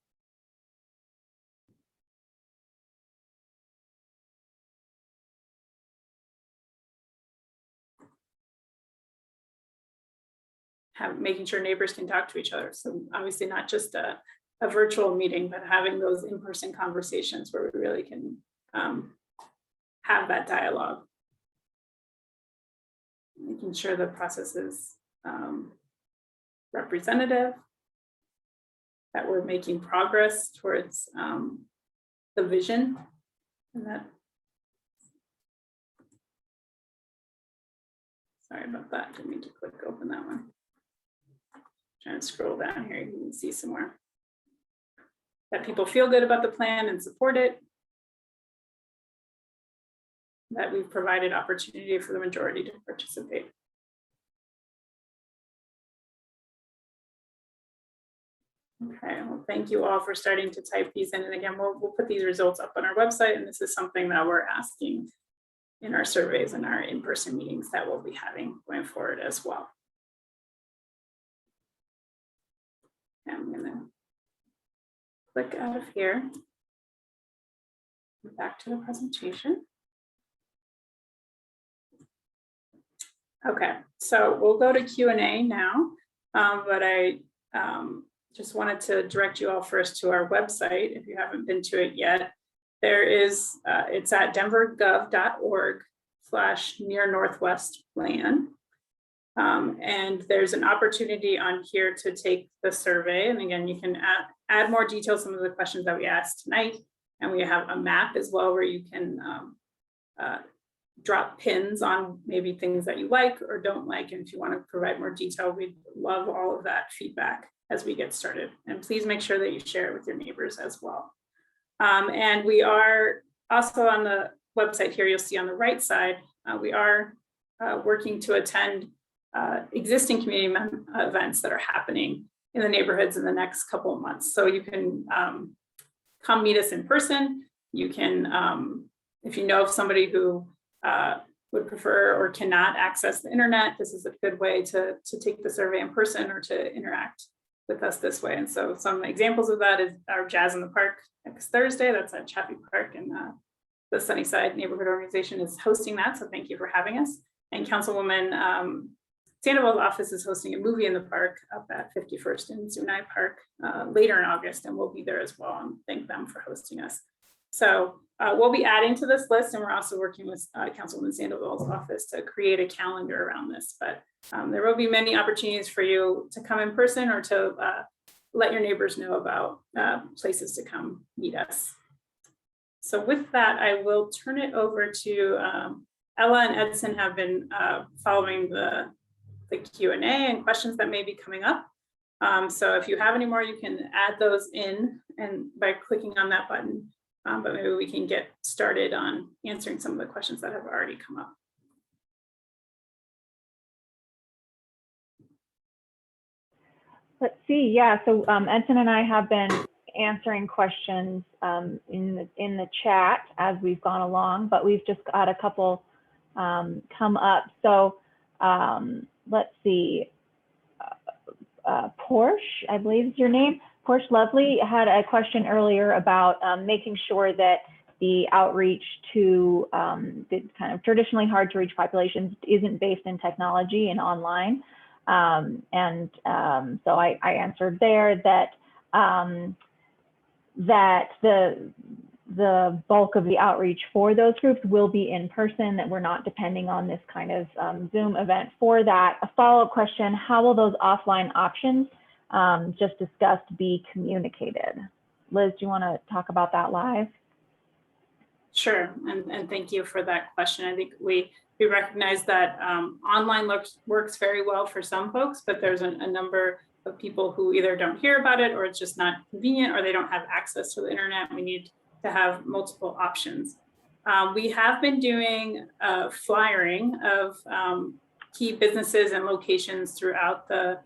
making sure neighbors can talk to each other. So obviously not just a virtual meeting, but having those in-person conversations where we really can have that dialogue. Making sure the process is representative, that we're making progress towards the vision, and that, sorry about that, didn't mean to click open that one. Trying to scroll down here, you can see some more. That people feel good about the plan and support it. That we've provided opportunity for the majority to participate. Okay, well, thank you all for starting to type these in. And again, we'll put these results up on our website. And this is something that we're asking in our surveys and our in-person meetings that we'll be having going forward as well. And I'm gonna click out of here. Back to the presentation. Okay, so we'll go to Q&A now, but I just wanted to direct you all first to our website if you haven't been to it yet. There is, it's at denvergov.org/near Northwest plan. And there's an opportunity on here to take the survey. And again, you can add more details, some of the questions that we asked tonight. And we have a map as well where you can drop pins on maybe things that you like or don't like. And if you want to provide more detail, we'd love all of that feedback as we get started. And please make sure that you share it with your neighbors as well. And we are also on the website here, you'll see on the right side, we are working to attend existing community events that are happening in the neighborhoods in the next couple of months. So you can come meet us in person. You can, if you know of somebody who would prefer or cannot access the internet, this is a good way to take the survey in person or to interact with us this way. And so some examples of that is our Jazz in the Park next Thursday. That's at Chaffee Park, and the Sunnyside Neighborhood Organization is hosting that. So thank you for having us. And Councilwoman Sandoval's office is hosting a movie in the park up at 51st and Zunai Park later in August, and we'll be there as well, and thank them for hosting us. So we'll be adding to this list, and we're also working with Councilwoman Sandoval's office to create a calendar around this. But there will be many opportunities for you to come in person or to let your neighbors know about places to come meet us. So with that, I will turn it over to Ella and Edson have been following the Q&A and questions that may be coming up. So if you have any more, you can add those in and by clicking on that button. But maybe we can get started on answering some of the questions that have already come up. Let's see. Yeah, so Edson and I have been answering questions in the chat as we've gone along, but we've just got a couple come up. So let's see. Porsche, I believe is your name. Porsche Lovely had a question earlier about making sure that the outreach to the kind of traditionally hard to reach populations isn't based in technology and online. So I answered there that that the bulk of the outreach for those groups will be in person, that we're not depending on this kind of Zoom event for that. A follow-up question, how will those offline options just discussed be communicated? Liz, do you want to talk about that live? Sure, and thank you for that question. I think we recognize that online works very well for some folks, but there's a number of people who either don't hear about it or it's just not convenient or they don't have access to the internet. We need to have multiple options. We have been doing flyering of key businesses and locations throughout the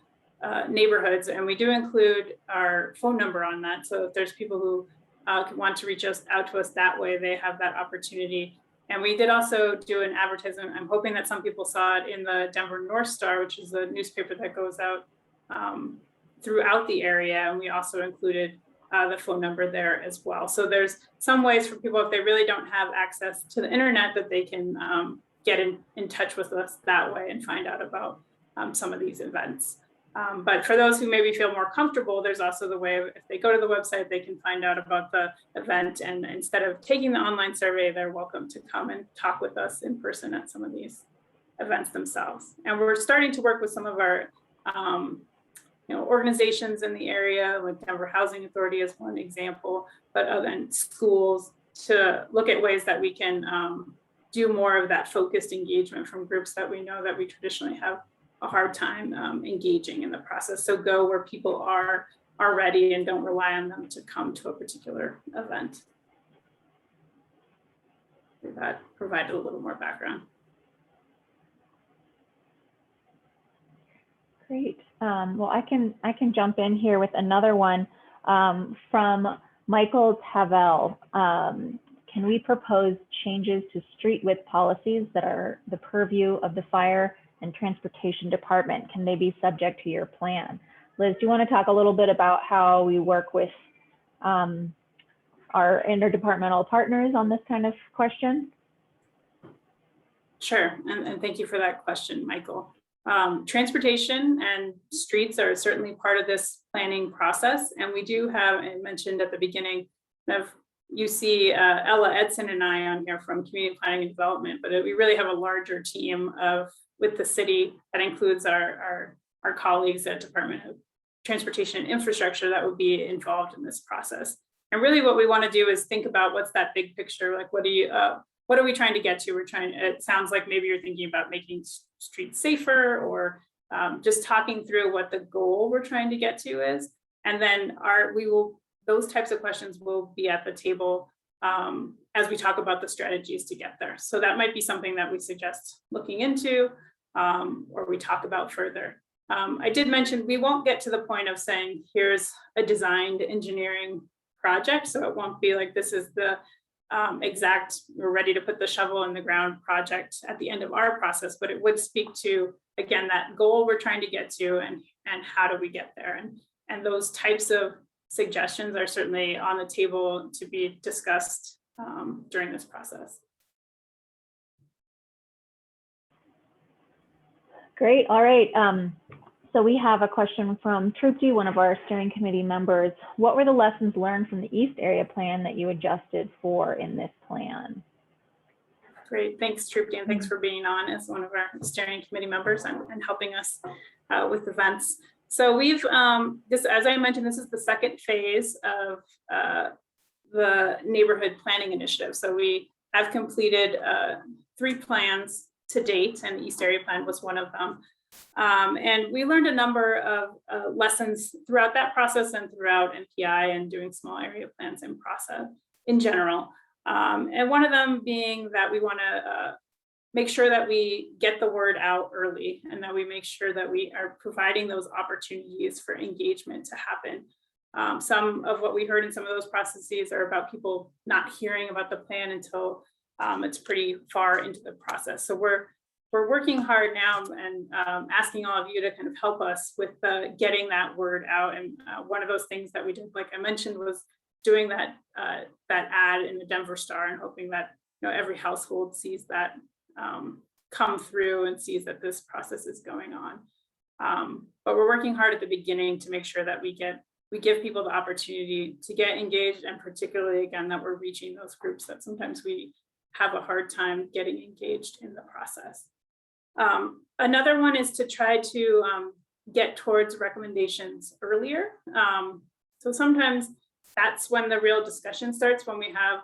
neighborhoods, and we do include our phone number on that. So if there's people who want to reach out to us that way, they have that opportunity. And we did also do an advertisement. I'm hoping that some people saw it in the Denver North Star, which is a newspaper that goes out throughout the area. And we also included the phone number there as well. So there's some ways for people, if they really don't have access to the internet, that they can get in touch with us that way and find out about some of these events. But for those who maybe feel more comfortable, there's also the way, if they go to the website, they can find out about the event. And instead of taking the online survey, they're welcome to come and talk with us in person at some of these events themselves. And we're starting to work with some of our organizations in the area, like Denver Housing Authority is one example, but then schools, to look at ways that we can do more of that focused engagement from groups that we know that we traditionally have a hard time engaging in the process. So go where people are ready and don't rely on them to come to a particular event. That provided a little more background. Great. Well, I can jump in here with another one from Michael Tavel. Can we propose changes to street width policies that are the purview of the fire and transportation department? Can they be subject to your plan? Liz, do you want to talk a little bit about how we work with our interdepartmental partners on this kind of question? Sure, and thank you for that question, Michael. Transportation and streets are certainly part of this planning process. And we do have, I mentioned at the beginning, you see Ella Edson and I on here from Community Planning and Development, but we really have a larger team with the city that includes our colleagues at Department of Transportation and Infrastructure that would be involved in this process. And really what we want to do is think about what's that big picture, like what are we trying to get to? It sounds like maybe you're thinking about making streets safer, or just talking through what the goal we're trying to get to is. And then those types of questions will be at the table as we talk about the strategies to get there. So that might be something that we suggest looking into or we talk about further. I did mention we won't get to the point of saying, here's a designed engineering project. So it won't be like this is the exact, we're ready to put the shovel in the ground project at the end of our process, but it would speak to, again, that goal we're trying to get to and how do we get there. And those types of suggestions are certainly on the table to be discussed during this process. Great. All right. So we have a question from Trupti, one of our steering committee members. What were the lessons learned from the East Area Plan that you adjusted for in this plan? Great. Thanks, Trupti, and thanks for being on as one of our steering committee members and helping us with events. So we've, as I mentioned, this is the second phase of the neighborhood planning initiative. So we have completed 3 plans to date, and the East Area Plan was one of them. And we learned a number of lessons throughout that process and throughout NPI and doing small area plans in process in general. And one of them being that we want to make sure that we get the word out early and that we make sure that we are providing those opportunities for engagement to happen. Some of what we heard in some of those processes are about people not hearing about the plan until it's pretty far into the process. So we're working hard now and asking all of you to kind of help us with getting that word out. And one of those things that we did, like I mentioned, was doing that ad in the Denver Star and hoping that every household sees that come through and sees that this process is going on. But we're working hard at the beginning to make sure that we give people the opportunity to get engaged, and particularly again that we're reaching those groups that sometimes we have a hard time getting engaged in the process. Another one is to try to get towards recommendations earlier. So sometimes that's when the real discussion starts, when we have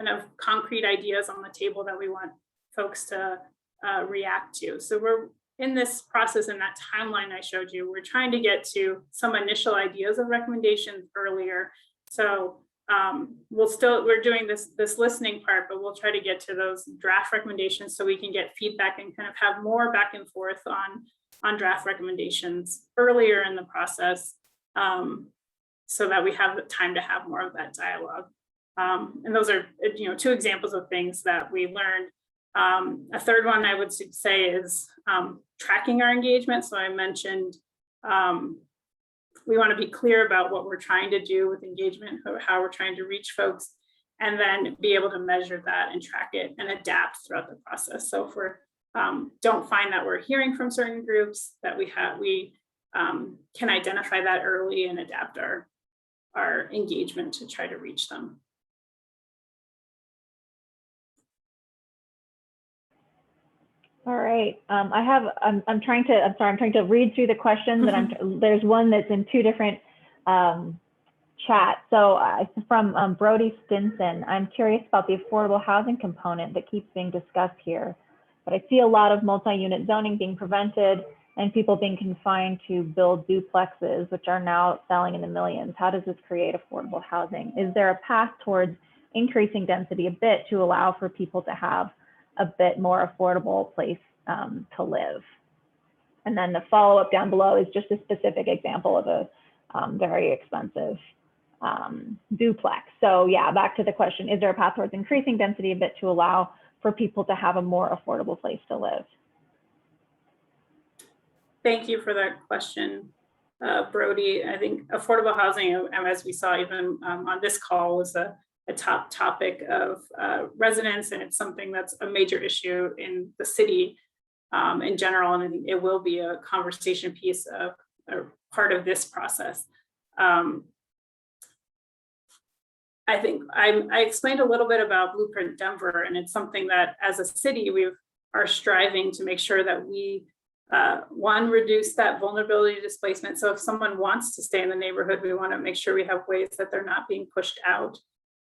kind of concrete ideas on the table that we want folks to react to. So we're in this process, in that timeline I showed you, we're trying to get to some initial ideas of recommendations earlier. So we're doing this listening part, but we'll try to get to those draft recommendations so we can get feedback and kind of have more back and forth on draft recommendations earlier in the process, so that we have the time to have more of that dialogue. And those are 2 examples of things that we learned. A third one I would say is tracking our engagement. So I mentioned we want to be clear about what we're trying to do with engagement, how we're trying to reach folks, and then be able to measure that and track it and adapt throughout the process. So if we don't find that we're hearing from certain groups, that we can identify that early and adapt our engagement to try to reach them. All right. I'm trying to read through the questions, and there's one that's in two different chats. So from Brody Stinson, I'm curious about the affordable housing component that keeps being discussed here, but I see a lot of multi-unit zoning being prevented and people being confined to build duplexes, which are now selling in the millions. How does this create affordable housing? Is there a path towards increasing density a bit to allow for people to have a bit more affordable place to live? And then the follow-up down below is just a specific example of a very expensive duplex. So yeah, back to the question, is there a path towards increasing density a bit to allow for people to have a more affordable place to live? Thank you for that question, Brody. I think affordable housing, as we saw even on this call, was a top topic of residents, and it's something that's a major issue in the city in general, and I think it will be a conversation piece of or part of this process. I think I explained a little bit about Blueprint Denver, and it's something that as a city we are striving to make sure that we one, reduce that vulnerability to displacement. So if someone wants to stay in the neighborhood, we want to make sure we have ways that they're not being pushed out,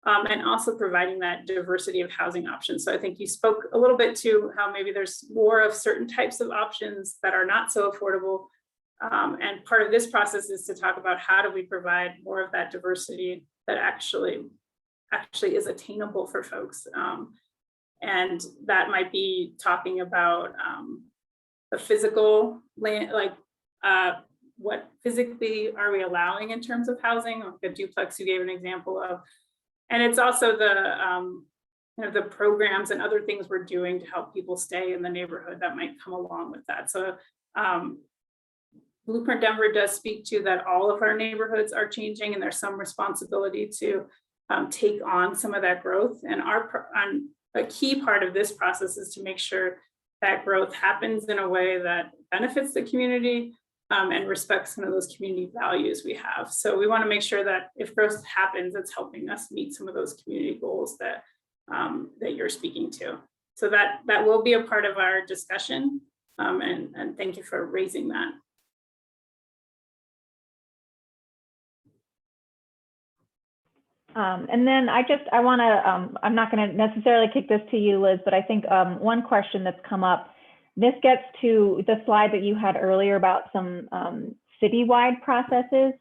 and also providing that diversity of housing options. So I think you spoke a little bit to how maybe there's more of certain types of options that are not so affordable. And part of this process is to talk about how do we provide more of that diversity that actually is attainable for folks. And that might be talking about the physical land, like what physically are we allowing in terms of housing, like the duplex you gave an example of. And it's also the the programs and other things we're doing to help people stay in the neighborhood that might come along with that. So Blueprint Denver does speak to that all of our neighborhoods are changing, and there's some responsibility to take on some of that growth. And a key part of this process is to make sure that growth happens in a way that benefits the community and respects some of those community values we have. So we want to make sure that if growth happens, it's helping us meet some of those community goals that that you're speaking to. So that will be a part of our discussion, and thank you for raising that. And then I want to, I'm not going to necessarily kick this to you, Liz, but I think one question that's come up, this gets to the slide that you had earlier about some citywide processes.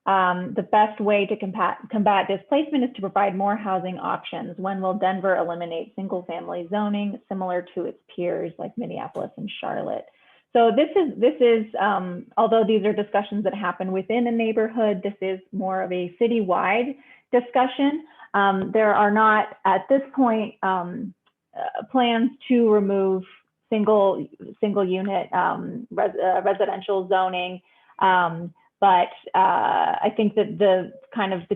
The best way to combat displacement is to provide more housing options. When will Denver eliminate single family zoning similar to its peers like Minneapolis and Charlotte? So this is although these are discussions that happen within a neighborhood, this is more of a citywide discussion. There are not at this point plans to remove single unit residential zoning, but I think that the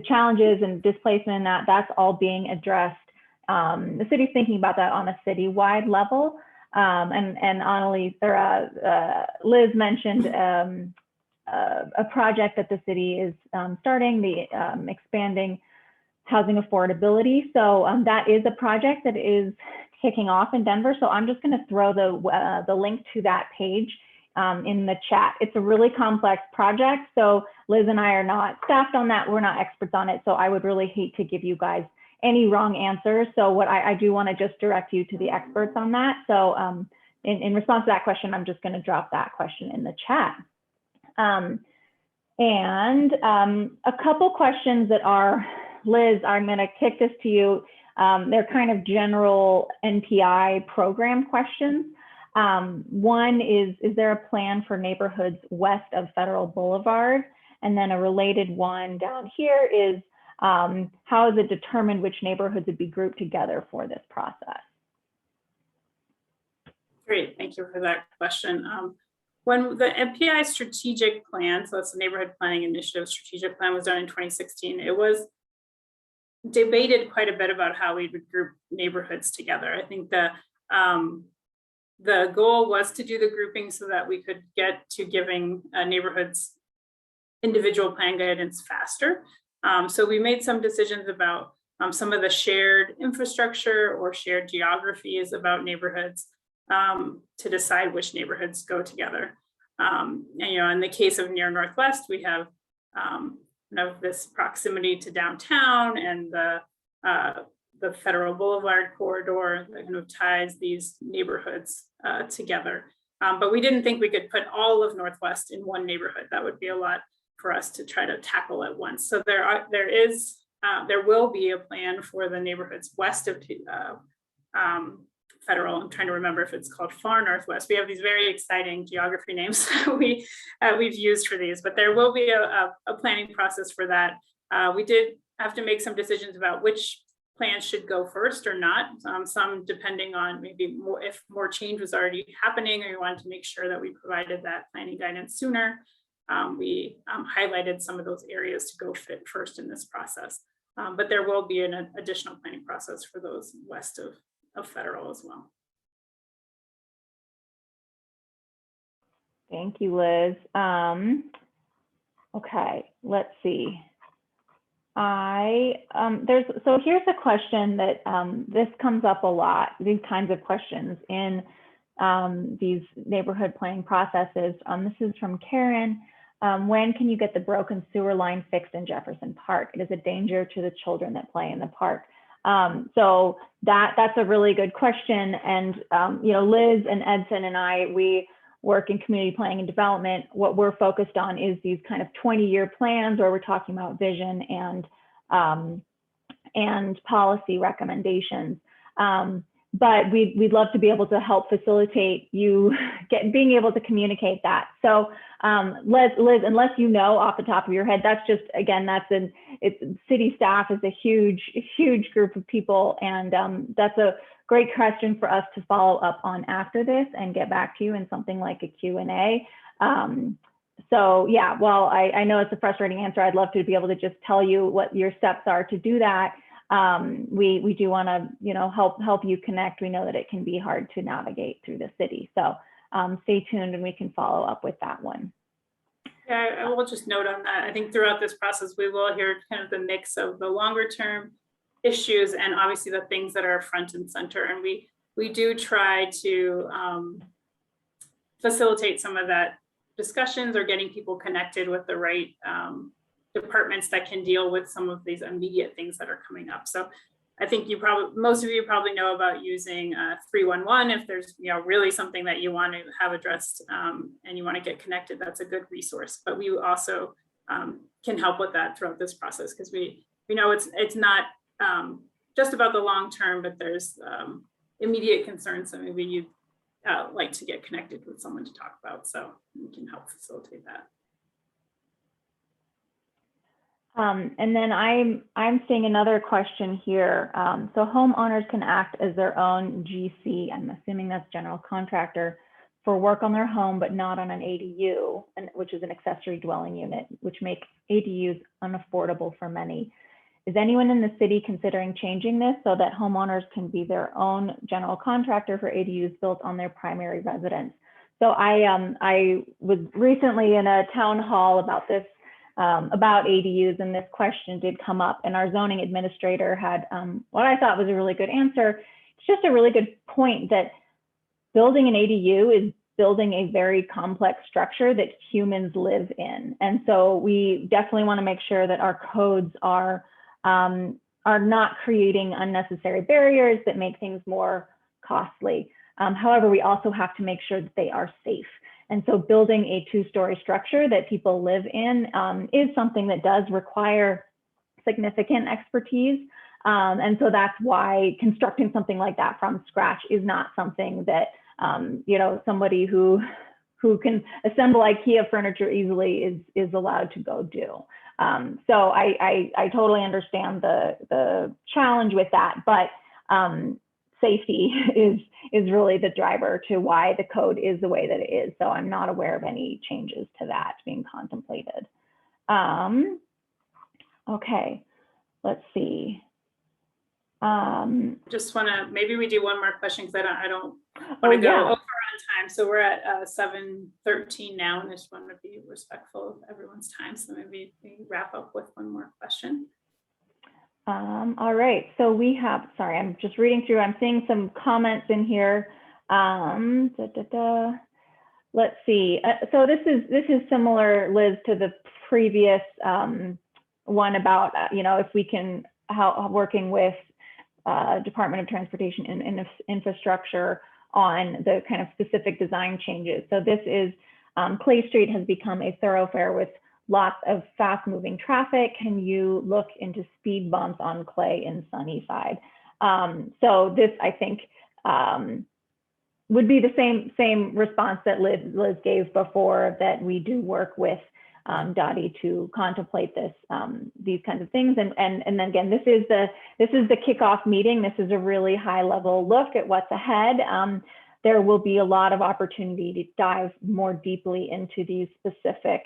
challenges and displacement that's all being addressed. The city's thinking about that on a citywide level. And Annalise or Liz mentioned a project that the city is starting, the expanding housing affordability. So that is a project that is kicking off in Denver. So I'm just going to throw the link to that page in the chat. It's a really complex project. So Liz and I are not staffed on that. We're not experts on it. So I would really hate to give you guys any wrong answers. So what I do want to just direct you to the experts on that. So in response to that question, I'm just going to drop that question in the chat. And a couple questions that are, Liz, I'm going to kick this to you. They're kind of general NPI program questions. One is there a plan for neighborhoods west of Federal Boulevard? And then a related one down here is, how is it determined which neighborhoods would be grouped together for this process? Great, thank you for that question. When the NPI strategic plan, so that's the Neighborhood Planning Initiative strategic plan, was done in 2016, it was debated quite a bit about how we would group neighborhoods together. I think the the goal was to do the grouping so that we could get to giving neighborhoods individual plan guidance faster. So we made some decisions about some of the shared infrastructure or shared geographies about neighborhoods to decide which neighborhoods go together. And, in the case of near Northwest, we have this proximity to downtown and the Federal Boulevard corridor that kind of ties these neighborhoods together. But we didn't think we could put all of Northwest in one neighborhood. That would be a lot for us to try to tackle at once. So there will be a plan for the neighborhoods west of Federal. I'm trying to remember if it's called Far Northwest. We have these very exciting geography names that we've used for these, but there will be a planning process for that. We did have to make some decisions about which plans should go first or not. Some depending on maybe more, if more change was already happening or we wanted to make sure that we provided that planning guidance sooner. We highlighted some of those areas to go fit first in this process. But there will be an additional planning process for those west of Federal as well. Thank you, Liz. Okay, let's see. So here's a question that this comes up a lot, these kinds of questions in these neighborhood planning processes. This is from Karen. When can you get the broken sewer line fixed in Jefferson Park? It is a danger to the children that play in the park. So that's a really good question. And, Liz and Edson and I, we work in community planning and development. What we're focused on is these kind of 20-year plans where we're talking about vision and policy recommendations. But we'd love to be able to help facilitate you being able to communicate that. So Liz, unless you know off the top of your head, that's just, again, city staff is a huge group of people. And that's a great question for us to follow up on after this and get back to you in something like a Q&A. So yeah, while I know it's a frustrating answer, I'd love to be able to just tell you what your steps are to do that. We do want to, help you connect. We know that it can be hard to navigate through the city. So stay tuned and we can follow up with that one. Yeah, I will just note on that. I think throughout this process, we will hear kind of the mix of the longer term issues and obviously the things that are front and center. And we do try to facilitate some of that discussions or getting people connected with the right departments that can deal with some of these immediate things that are coming up. So I think most of you probably know about using 311 if there's really something that you want to have addressed and you want to get connected. That's a good resource. But we also can help with that throughout this process because we know it's not just about the long term, but there's immediate concerns that maybe you'd like to get connected with someone to talk about. So we can help facilitate that. And then I'm seeing another question here. So homeowners can act as their own GC, I'm assuming that's general contractor, for work on their home, but not on an ADU, which is an accessory dwelling unit, which makes ADUs unaffordable for many. Is anyone in the city considering changing this so that homeowners can be their own general contractor for ADUs built on their primary residence? So I was recently in a town hall about this, about ADUs, and this question did come up, and our zoning administrator had what I thought was a really good answer. It's just a really good point that building an ADU is building a very complex structure that humans live in. And so we definitely want to make sure that our codes are not creating unnecessary barriers that make things more costly. However, we also have to make sure that they are safe. And so building a two-story structure that people live in is something that does require significant expertise. And so that's why constructing something like that from scratch is not something that, somebody who can assemble IKEA furniture easily is allowed to go do. So I totally understand the challenge with that, but safety is really the driver to why the code is the way that it is. So I'm not aware of any changes to that being contemplated. Okay, let's see. Just want to, maybe we do one more question because I don't Oh, want to go yeah. over on time. So we're at 7:13 now, and I just want to be respectful of everyone's time. So maybe we wrap up with one more question. All right, so we have, sorry, I'm just reading through, I'm seeing some comments in here. Let's see, so this is similar, Liz, to the previous one about, you know, if we can, how working with Department of Transportation and Infrastructure on the kind of specific design changes. So this is, Clay Street has become a thoroughfare with lots of fast moving traffic. Can you look into speed bumps on Clay in Sunnyside? So this, I think, would be the same response that Liz gave before, that we do work with Dottie to contemplate this, these kinds of things. And then again, this is the kickoff meeting. This is a really high level look at what's ahead. There will be a lot of opportunity to dive more deeply into these specific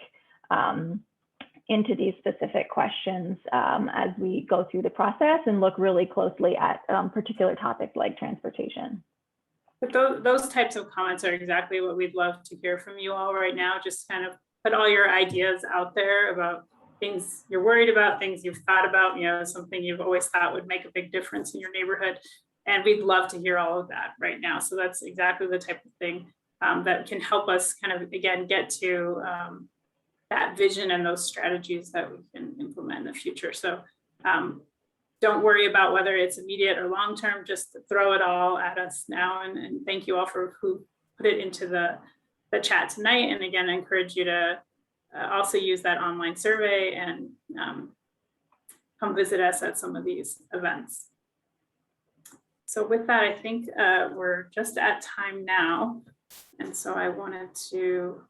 questions as we go through the process and look really closely at particular topics like transportation. But those types of comments are exactly what we'd love to hear from you all right now. Just kind of put all your ideas out there about things you're worried about, things you've thought about, you know, something you've always thought would make a big difference in your neighborhood. And we'd love to hear all of that right now. So that's exactly the type of thing that can help us kind of, again, get to that vision and those strategies that we can implement in the future. So don't worry about whether it's immediate or long-term, just throw it all at us now. And thank you all for who put it into the chat tonight. And again, I encourage you to also use that online survey and come visit us at some of these events. So with that, I think we're just at time now. And so I wanted to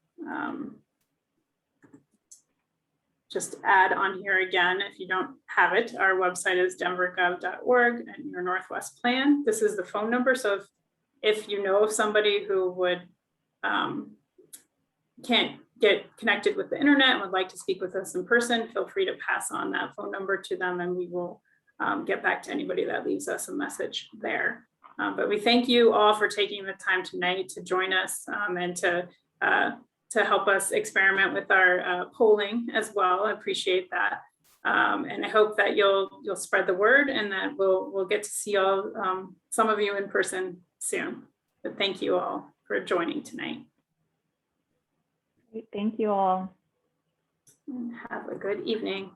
just add on here again, if you don't have it, our website is denvergov.org and your Northwest Plan. This is the phone number. So if you know of somebody who would can't get connected with the internet and would like to speak with us in person, feel free to pass on that phone number to them and we will get back to anybody that leaves us a message there. But we thank you all for taking the time tonight to join us and to help us experiment with our polling as well. I appreciate that. And I hope that you'll spread the word and that we'll get to see all some of you in person soon. But thank you all for joining tonight. Thank you all. And have a good evening.